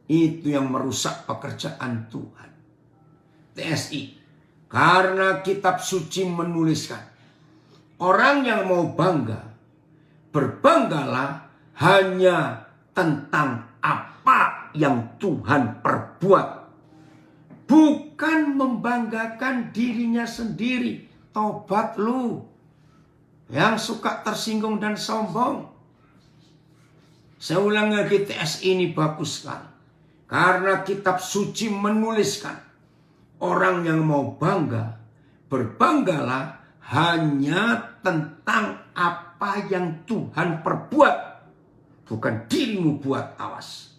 Itu yang merusak pekerjaan Tuhan. TSI. Karena kitab suci menuliskan, orang yang mau bangga, berbanggalah hanya tentang apa yang Tuhan perbuat. Bukan membanggakan dirinya sendiri. Tobat lu yang suka tersinggung dan sombong. Saya ulang lagi, TSI ini bagus sekali. Karena kitab suci menuliskan, orang yang mau bangga, berbanggalah hanya tentang apa yang Tuhan perbuat. Bukan dirimu buat, awas.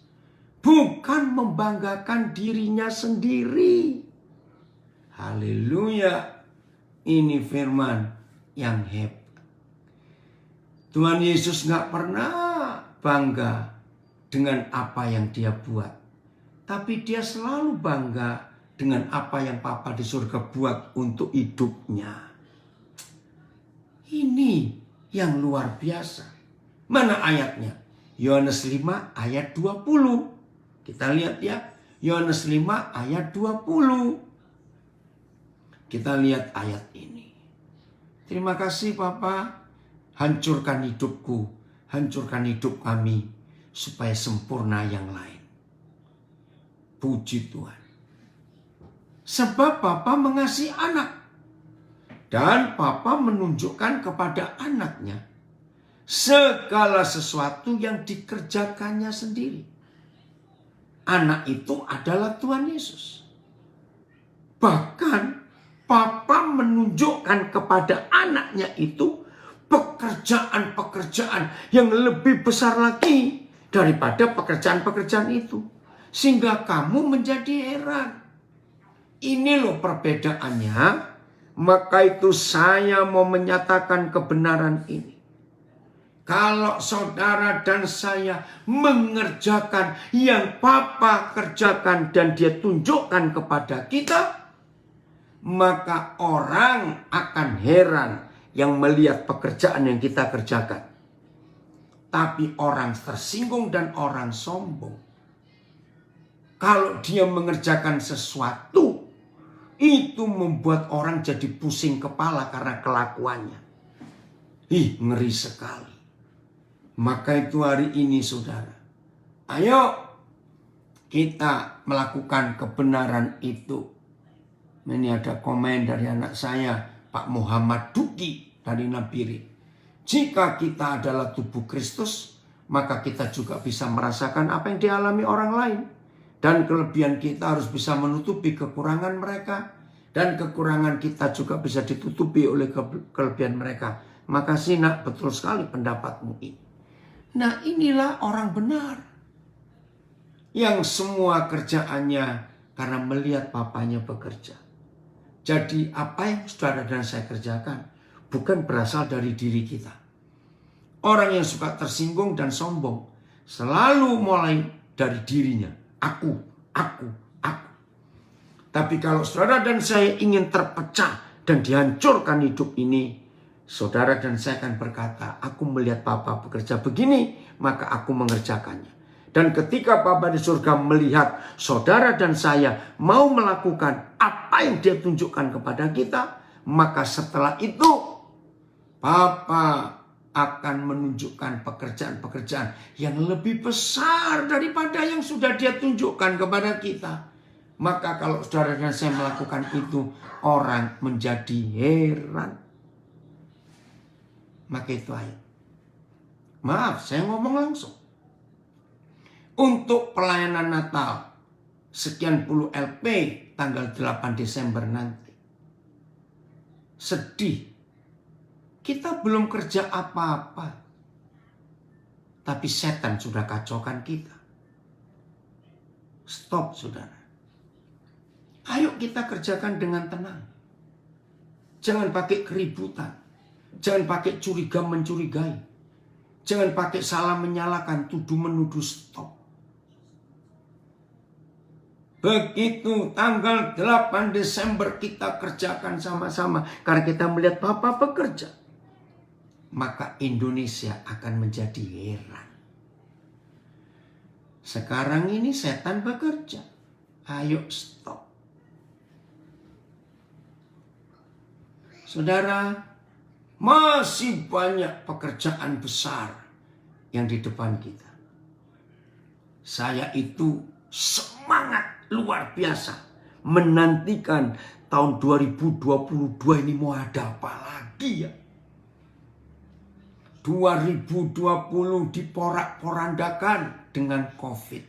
Bukan membanggakan dirinya sendiri. Haleluya. Ini firman yang hebat. Tuhan Yesus gak pernah bangga dengan apa yang dia buat. Tapi dia selalu bangga dengan apa yang Papa di surga buat untuk hidupnya. Ini yang luar biasa. Mana ayatnya? Yohanes 5 ayat 20. Kita lihat ya. Yohanes 5 ayat 20. Kita lihat ayat ini. Terima kasih Papa. Hancurkan hidupku. Hancurkan hidup kami. Supaya sempurna yang lain. Puji Tuhan. Sebab Papa mengasihi anak. Dan Papa menunjukkan kepada anaknya segala sesuatu yang dikerjakannya sendiri. Anak itu adalah Tuhan Yesus. Bahkan Papa menunjukkan kepada anaknya itu pekerjaan-pekerjaan yang lebih besar lagi daripada pekerjaan-pekerjaan itu. Sehingga kamu menjadi heran. Ini loh perbedaannya. Maka itu saya mau menyatakan kebenaran ini. Kalau saudara dan saya mengerjakan yang Papa kerjakan dan dia tunjukkan kepada kita, maka orang akan heran yang melihat pekerjaan yang kita kerjakan. Tapi orang tersinggung dan orang sombong, kalau dia mengerjakan sesuatu, itu membuat orang jadi pusing kepala karena kelakuannya. Ngeri sekali. Maka itu hari ini saudara, ayo kita melakukan kebenaran itu. Ini ada komen dari anak saya, Pak Muhammad Duki dari Nabiri. Jika kita adalah tubuh Kristus, maka kita juga bisa merasakan apa yang dialami orang lain. Dan kelebihan kita harus bisa menutupi kekurangan mereka. Dan kekurangan kita juga bisa ditutupi oleh kelebihan mereka. Makasih nak, betul sekali pendapatmu ini. Nah inilah orang benar. Yang semua kerjaannya karena melihat papanya bekerja. Jadi apa yang saudara dan saya kerjakan bukan berasal dari diri kita. Orang yang suka tersinggung dan sombong selalu mulai dari dirinya. Aku. Tapi kalau saudara dan saya ingin terpecah dan dihancurkan hidup ini, saudara dan saya akan berkata, aku melihat Papa bekerja begini, maka aku mengerjakannya. Dan ketika Papa di surga melihat saudara dan saya mau melakukan apa yang dia tunjukkan kepada kita, maka setelah itu Papa akan menunjukkan pekerjaan-pekerjaan yang lebih besar daripada yang sudah dia tunjukkan kepada kita. Maka kalau saudara dan saya melakukan itu, orang menjadi heran. Maka itu ayat. Maaf, saya ngomong langsung. Untuk pelayanan Natal, sekian puluh LP tanggal 8 Desember nanti. Sedih. Kita belum kerja apa-apa. Tapi setan sudah kacaukan kita. Stop, saudara. Ayo kita kerjakan dengan tenang. Jangan pakai keributan. Jangan pakai curiga mencurigai. Jangan pakai salah menyalahkan, tuduh menuduh, stop. Begitu tanggal 8 Desember kita kerjakan sama-sama. Karena kita melihat Bapak bekerja. Maka Indonesia akan menjadi heran. Sekarang ini setan bekerja. Ayo stop. Saudara, masih banyak pekerjaan besar yang di depan kita. Saya itu semangat luar biasa menantikan tahun 2022 ini mau ada apa lagi ya. 2020 diporak-porandakan dengan COVID.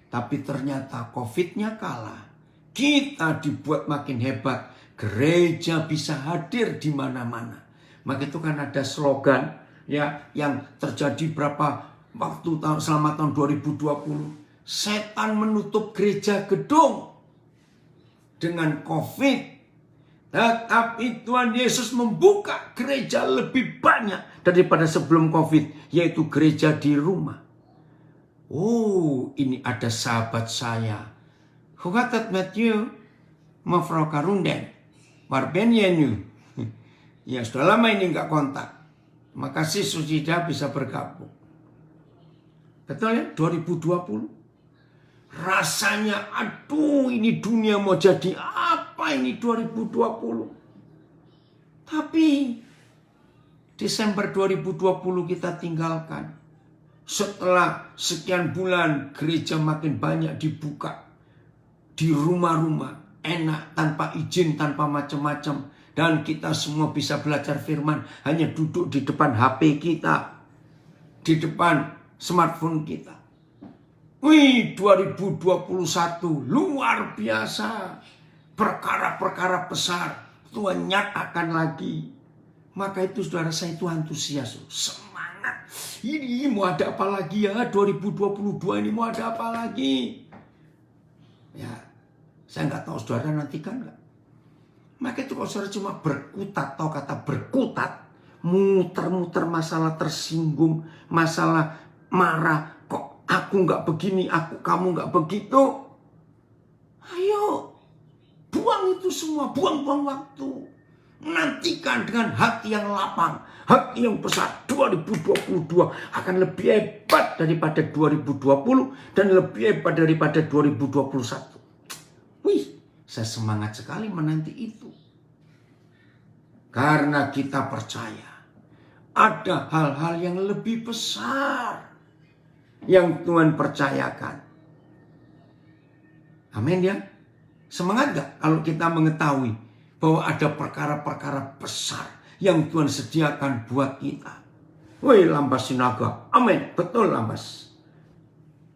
Tapi ternyata COVID-nya kalah. Kita dibuat makin hebat. Gereja bisa hadir di mana-mana. Maka itu kan ada slogan ya yang terjadi berapa waktu selama tahun 2020. Setan menutup gereja gedung dengan COVID. Tetapi Tuhan Yesus membuka gereja lebih banyak daripada sebelum COVID, yaitu gereja di rumah. Oh, ini ada sahabat saya. Hukatat Matthew, Mevrouw Karunden. Waar ben je nu? Ya sudah lama ini nggak kontak. Makasih Susida bisa bergabung. Betul ya? 2020. Rasanya aduh ini dunia mau jadi apa ini 2020. Tapi Desember 2020 kita tinggalkan. Setelah sekian bulan gereja makin banyak dibuka. Di rumah-rumah. Enak, tanpa izin, tanpa macam-macam. Dan kita semua bisa belajar firman. Hanya duduk di depan HP kita. Di depan smartphone kita. Wih, 2021 luar biasa. Perkara-perkara besar. Tuhan nyatakan lagi. Maka itu saudara saya itu antusias. Semangat. Ini mau ada apa lagi ya? 2022 ini mau ada apa lagi? Ya. Saya nggak tahu saudara nantikan nggak. Maka itu kalau saudara cuma berkutat, tahu kata berkutat, muter-muter masalah tersinggung, masalah marah, kok aku nggak begini, kamu nggak begitu. Ayo, buang itu semua, buang-buang waktu. Nantikan dengan hati yang lapang, hati yang besar. 2022 akan lebih hebat daripada 2020 dan lebih hebat daripada 2021. Wih, saya semangat sekali menanti itu. Karena kita percaya ada hal-hal yang lebih besar yang Tuhan percayakan. Amin ya. Semangat gak kalau kita mengetahui bahwa ada perkara-perkara besar yang Tuhan sediakan buat kita. Wih, Lambas Sinaga. Amin, betul Lambas.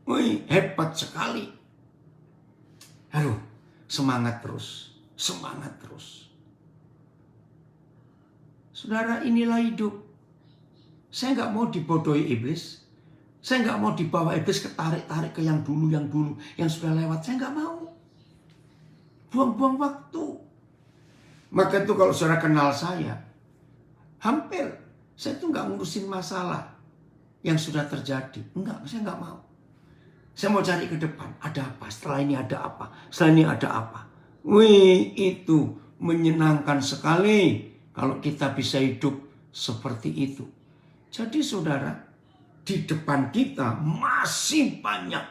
Wih, hebat sekali. Aduh, semangat terus, semangat terus. Saudara, inilah hidup. Saya nggak mau dibodohi iblis. Saya nggak mau dibawa iblis ketarik-tarik ke yang dulu, yang sudah lewat. Saya nggak mau. Buang-buang waktu. Maka itu kalau saudara kenal saya, hampir saya tuh nggak ngurusin masalah yang sudah terjadi. Enggak, saya nggak mau. Saya mau cari ke depan, ada apa? Setelah ini ada apa? Setelah ini ada apa? Wih, itu menyenangkan sekali kalau kita bisa hidup seperti itu. Jadi saudara, di depan kita masih banyak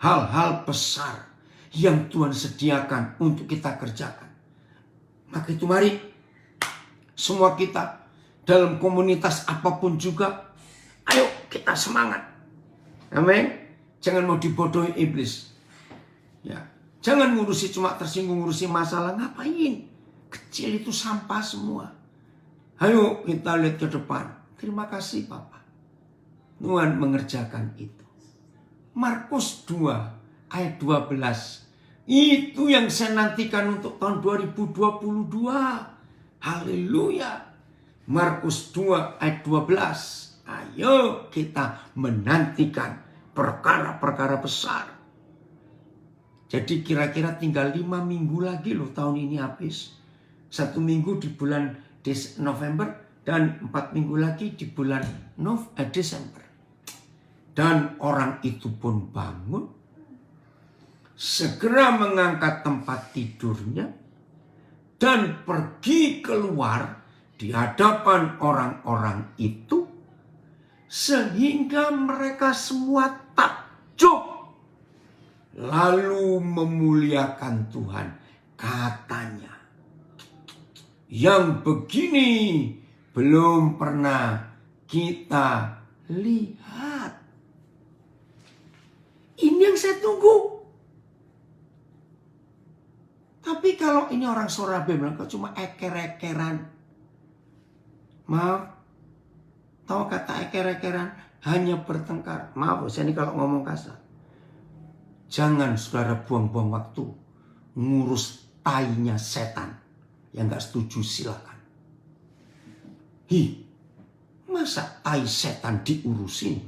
hal-hal besar yang Tuhan sediakan untuk kita kerjakan. Maka itu mari, semua kita dalam komunitas apapun juga, ayo kita semangat. Amin. Jangan mau dibodohi iblis. Ya, jangan ngurusi cuma tersinggung, ngurusi masalah. Ngapain? Kecil itu sampah semua. Ayo kita lihat ke depan. Terima kasih Papa. Tuhan mengerjakan itu. Markus 2 ayat 12. Itu yang saya nantikan untuk tahun 2022. Haleluya. Markus 2 ayat 12. Ayo kita menantikan perkara-perkara besar. Jadi kira-kira tinggal 5 minggu lagi loh tahun ini habis. 1 minggu di bulan November Dan 4 minggu lagi di bulan Desember. Dan orang itu pun bangun, segera mengangkat tempat tidurnya, dan pergi keluar di hadapan orang-orang itu, sehingga mereka semua takjub. Lalu memuliakan Tuhan, katanya, yang begini belum pernah kita lihat. Ini yang saya tunggu. Tapi kalau ini orang Sorabe bilang, kok cuma eker-ekeran. Maaf, tahu kata eker-ekeran? Hanya bertengkar. Maaf, saya ini kalau ngomong kasar. Jangan saudara buang-buang waktu ngurus tainya setan. Yang gak setuju silakan. Masa tai setan diurusin?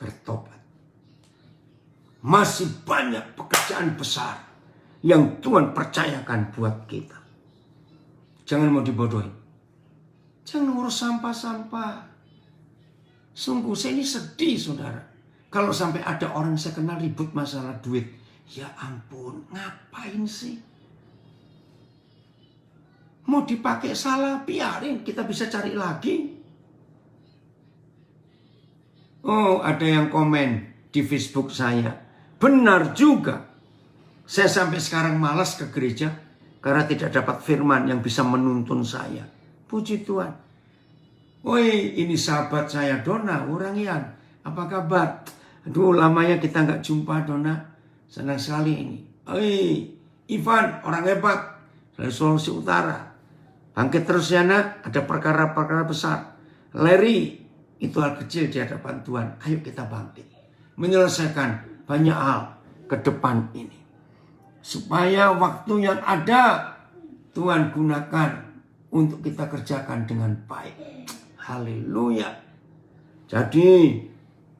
Bertobat. Masih banyak pekerjaan besar yang Tuhan percayakan buat kita. Jangan mau dibodohi. Jangan ngurus sampah-sampah. Sungguh saya ini sedih saudara. Kalau sampai ada orang saya kenal ribut masalah duit. Ya ampun, ngapain sih? Mau dipakai salah, biarin, kita bisa cari lagi. Oh, ada yang komen di Facebook saya. Benar juga. Saya sampai sekarang malas ke gereja karena tidak dapat firman yang bisa menuntun saya. Puji Tuhan. Woi, ini sahabat saya Dona, Urangian. Apa kabar? Aduh, lamanya kita nggak jumpa Dona. Senang sekali ini. Oi, Ivan, orang hebat. Dari Sulawesi Utara. Bangkit terus ya nak, ada perkara-perkara besar. Larry, itu hal kecil di hadapan Tuhan. Ayo kita bangkit. Menyelesaikan banyak hal ke depan ini. Supaya waktu yang ada, Tuhan gunakan untuk kita kerjakan dengan baik. Haleluya. Jadi,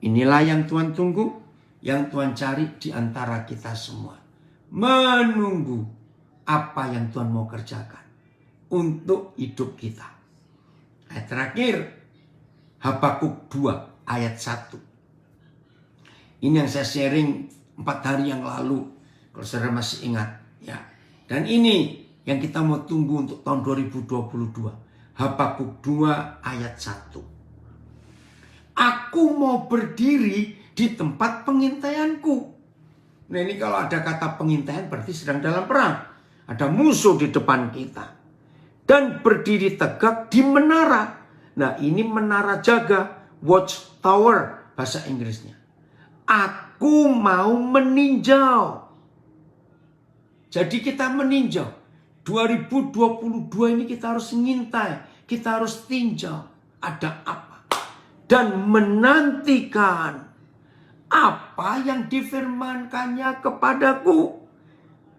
inilah yang Tuhan tunggu, yang Tuhan cari di antara kita semua. Menunggu apa yang Tuhan mau kerjakan untuk hidup kita. Ayat terakhir, Habakuk 2 ayat 1. Ini yang saya sharing 4 hari yang lalu, kalau saudara masih ingat. Ya. Dan ini yang kita mau tunggu untuk tahun 2022. Habakuk 2 ayat 1. Aku mau berdiri di tempat pengintaianku. Nah ini kalau ada kata pengintaian berarti sedang dalam perang. Ada musuh di depan kita. Dan berdiri tegak di menara. Nah ini menara jaga, watch tower bahasa Inggrisnya. Aku mau meninjau. Jadi kita meninjau. 2022 ini kita harus ngintai. Kita harus tinjau. Ada apa? Dan menantikan apa yang difirmankannya kepadaku.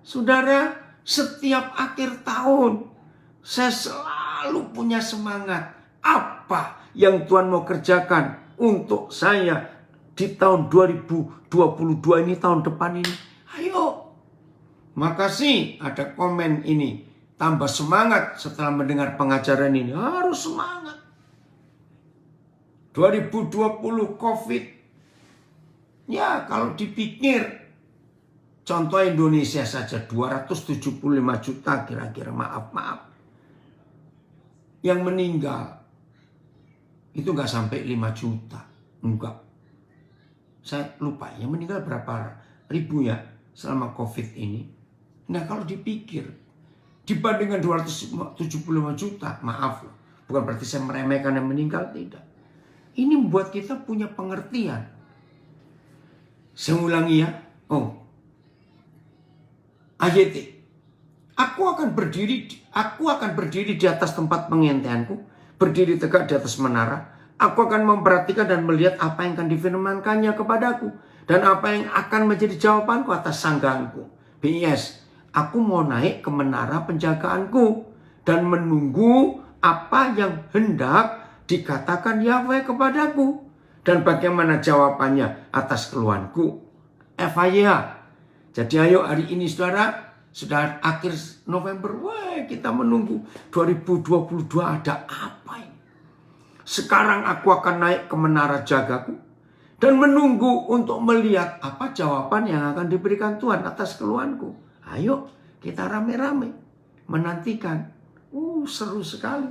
Saudara, setiap akhir tahun saya selalu punya semangat. Apa yang Tuhan mau kerjakan untuk saya di tahun 2022 ini, tahun depan ini. Ayo. Makasih ada komen ini. Tambah semangat setelah mendengar pengajaran ini. Harus semangat. 2020 COVID. Ya kalau dipikir. Contoh Indonesia saja 275 juta kira-kira. Maaf. Yang meninggal. Itu gak sampai 5 juta. Enggak. Saya lupa. Yang meninggal berapa ribu ya selama COVID ini. Nah kalau dipikir. Dibandingkan 275 juta. Maaf loh. Bukan berarti saya meremehkan yang meninggal. Tidak. Ini membuat kita punya pengertian. Saya ulangi ya. AYT. Aku akan berdiri di atas tempat pengintaianku. Berdiri tegak di atas menara. Aku akan memperhatikan dan melihat apa yang akan difirmankannya kepadaku. Dan apa yang akan menjadi jawabanku atas sanggahanku. BIS. Aku mau naik ke menara penjagaanku. Dan menunggu apa yang hendak dikatakan Yahweh kepadaku. Dan bagaimana jawabannya atas keluhanku. FYI. Jadi ayo hari ini saudara. Sudah akhir November, wah kita menunggu 2022 ada apa ini? Sekarang aku akan naik ke menara jagaku dan menunggu untuk melihat apa jawaban yang akan diberikan Tuhan atas keluhanku. Ayo kita rame-rame menantikan. Seru sekali.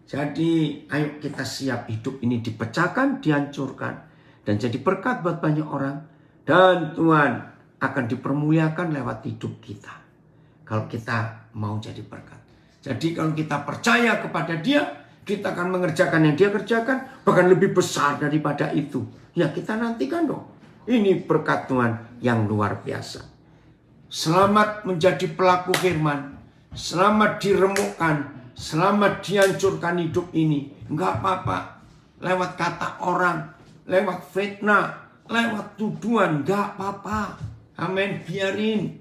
Jadi ayo kita siap hidup ini dipecahkan, dihancurkan. Dan jadi berkat buat banyak orang. Dan Tuhan akan dipermuliakan lewat hidup kita. Kalau kita mau jadi berkat. Jadi kalau kita percaya kepada Dia, kita akan mengerjakan yang Dia kerjakan. Bahkan lebih besar daripada itu. Ya kita nantikan dong. Ini berkat Tuhan yang luar biasa. Selamat menjadi pelaku firman. Selamat diremukkan. Selamat dihancurkan hidup ini. Enggak apa-apa. Lewat kata orang. Lewat fitnah. Lewat tuduhan. Enggak apa-apa. Amin. Biarin.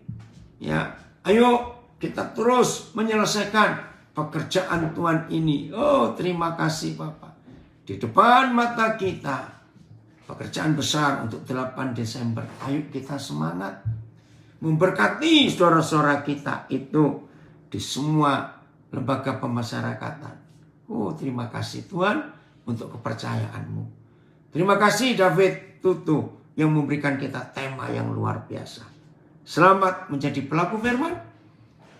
Ya. Ayo kita terus menyelesaikan pekerjaan Tuhan ini. Terima kasih Bapak. Di depan mata kita. Pekerjaan besar untuk 8 Desember. Ayo kita semangat. Memberkati saudara-saudara kita itu di semua lembaga pemasyarakatan. Terima kasih Tuhan untuk kepercayaanmu. Terima kasih David Tutu yang memberikan kita tema yang luar biasa. Selamat menjadi pelaku firman.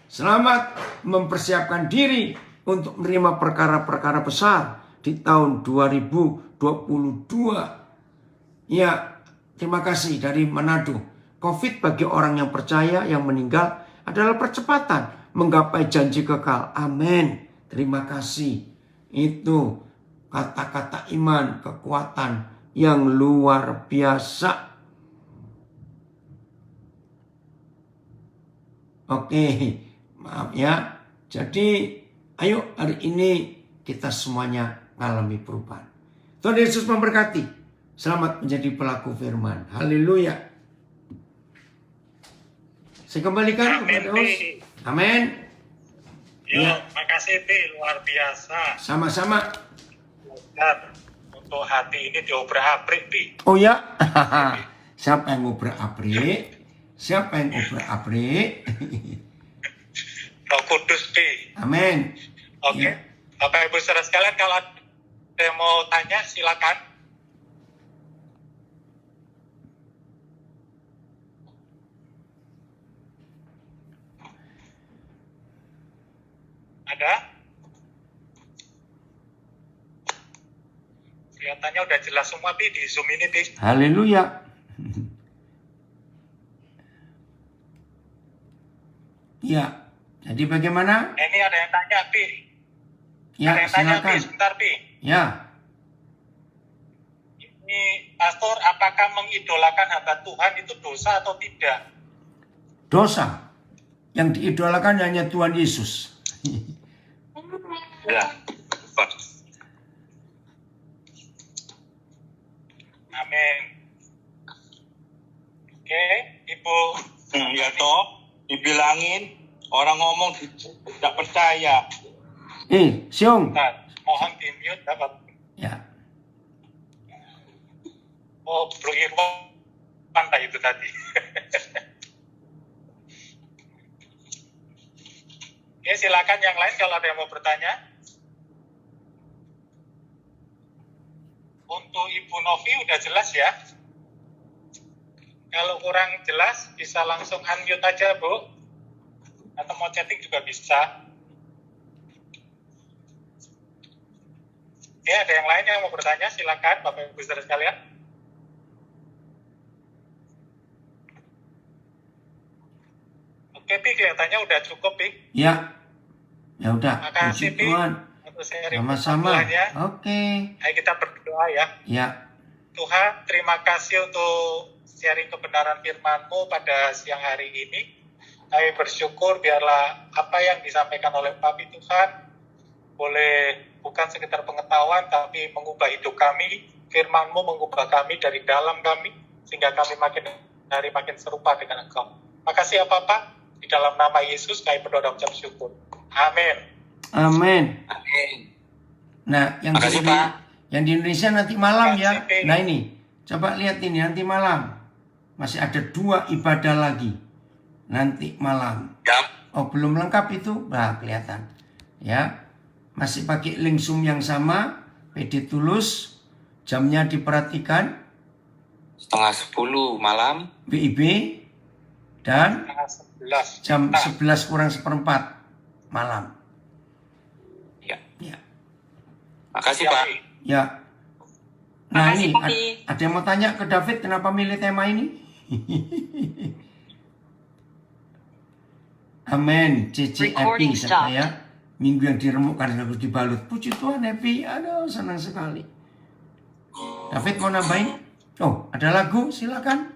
Selamat mempersiapkan diri untuk menerima perkara-perkara besar di tahun 2022. Ya, terima kasih dari Manado. COVID bagi orang yang percaya, yang meninggal adalah percepatan menggapai janji kekal. Amin. Terima kasih. Itu kata-kata iman, kekuatan yang luar biasa. Oke, maaf ya. Jadi, ayo hari ini kita semuanya mengalami perubahan. Tuhan Yesus memberkati. Selamat menjadi pelaku firman. Haleluya. Saya kembalikan kepada host. Amin. Ya, makasih Pi, luar biasa. Sama-sama. Dan untuk hati ini diobrak-abrik Pi. Oh ya. Siapa yang ngobrak-abrik? Siapa yang ngobrak-abrik? Roh Kudus Pi. Amin. Oke. Ya. Bapak Ibu saudara sekalian, kalau ada yang mau tanya silakan. Ada? Kelihatannya udah jelas semua Pi di Zoom ini Pi. Haleluya. Ya. Jadi bagaimana? Ini ada yang tanya Pi. Ya, ada yang tanya Pi, silakan. sebentar Pi. Ya. Ini Pastor, apakah mengidolakan hamba Tuhan itu dosa atau tidak? Dosa. Yang diidolakan hanya Tuhan Yesus. Ya. Amin. Oke, Ibu. Ya toh, dibilangin orang ngomong tidak percaya. Siung. Nah, mohon di-mute dapat. Ya. Oh, Bro Irwan pantai itu tadi. Oke, silakan yang lain kalau ada yang mau bertanya. Untuk Ibu Novi udah jelas ya. Kalau kurang jelas bisa langsung unmute aja, Bu. Atau mau chatting juga bisa. Oke, ada yang lain yang mau bertanya, silakan Bapak Ibu saudara sekalian. Oke, Pi, kelihatannya udah cukup, Pi. Ya. Ya udah. Makasih, Puji Pi. Tuhan. Untuk sharing Sama-sama. pengetahuannya. Oke. Ayo kita berdoa ya. Ya. Tuhan, terima kasih untuk sharing kebenaran firman-Mu pada siang hari ini. Kami bersyukur biarlah apa yang disampaikan oleh Papi Tuhan boleh bukan sekedar pengetahuan, tapi mengubah hidup kami. Firman-Mu mengubah kami dari dalam kami, sehingga kami makin hari makin serupa dengan Engkau. Makasih ya Papa. Di dalam nama Yesus kami berdoa dan ucap syukur. Amin. Amin. Amin. Nah, Makasih, Pak. yang di Indonesia nanti malam ya. Makasih, Pak. Nah ini, coba lihat ini nanti malam. Masih ada 2 ibadah lagi. nanti malam. Jam. Oh, belum lengkap itu? Nah, kelihatan. Ya. Masih pakai link Zoom yang sama, PD Tulus, jamnya diperhatikan. 9:30 malam. BIB dan 11. jam 11 kurang seperempat malam. Ya. Ya. Makasih Pak. Ya. Nah Makasih, ini Papi. ada yang mau tanya ke David kenapa milih tema ini? Amin. CC Recording happy stopped. saya. Minggu yang diremukkan harus dibalut. Puji Tuhan happy. Aduh senang sekali. David mau nambahin? Oh ada lagu silakan.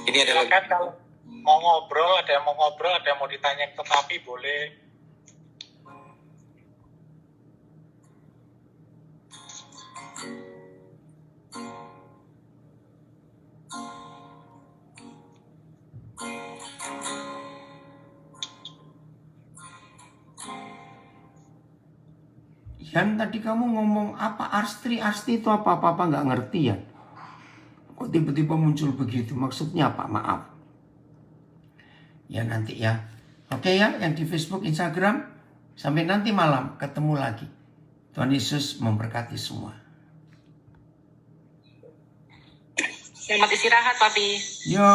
Ini adalah Silakan kalau mau ngobrol, ada yang mau ngobrol, ada yang mau ditanya ke Papi, boleh. Yan tadi kamu ngomong apa Asti itu apa nggak ngerti ya? Kok tiba-tiba muncul begitu? Maksudnya apa? Maaf. Ya nanti ya. Oke ya, yang di Facebook, Instagram. Sampai nanti malam ketemu lagi. Tuhan Yesus memberkati semua. Selamat istirahat, Papi. Yo.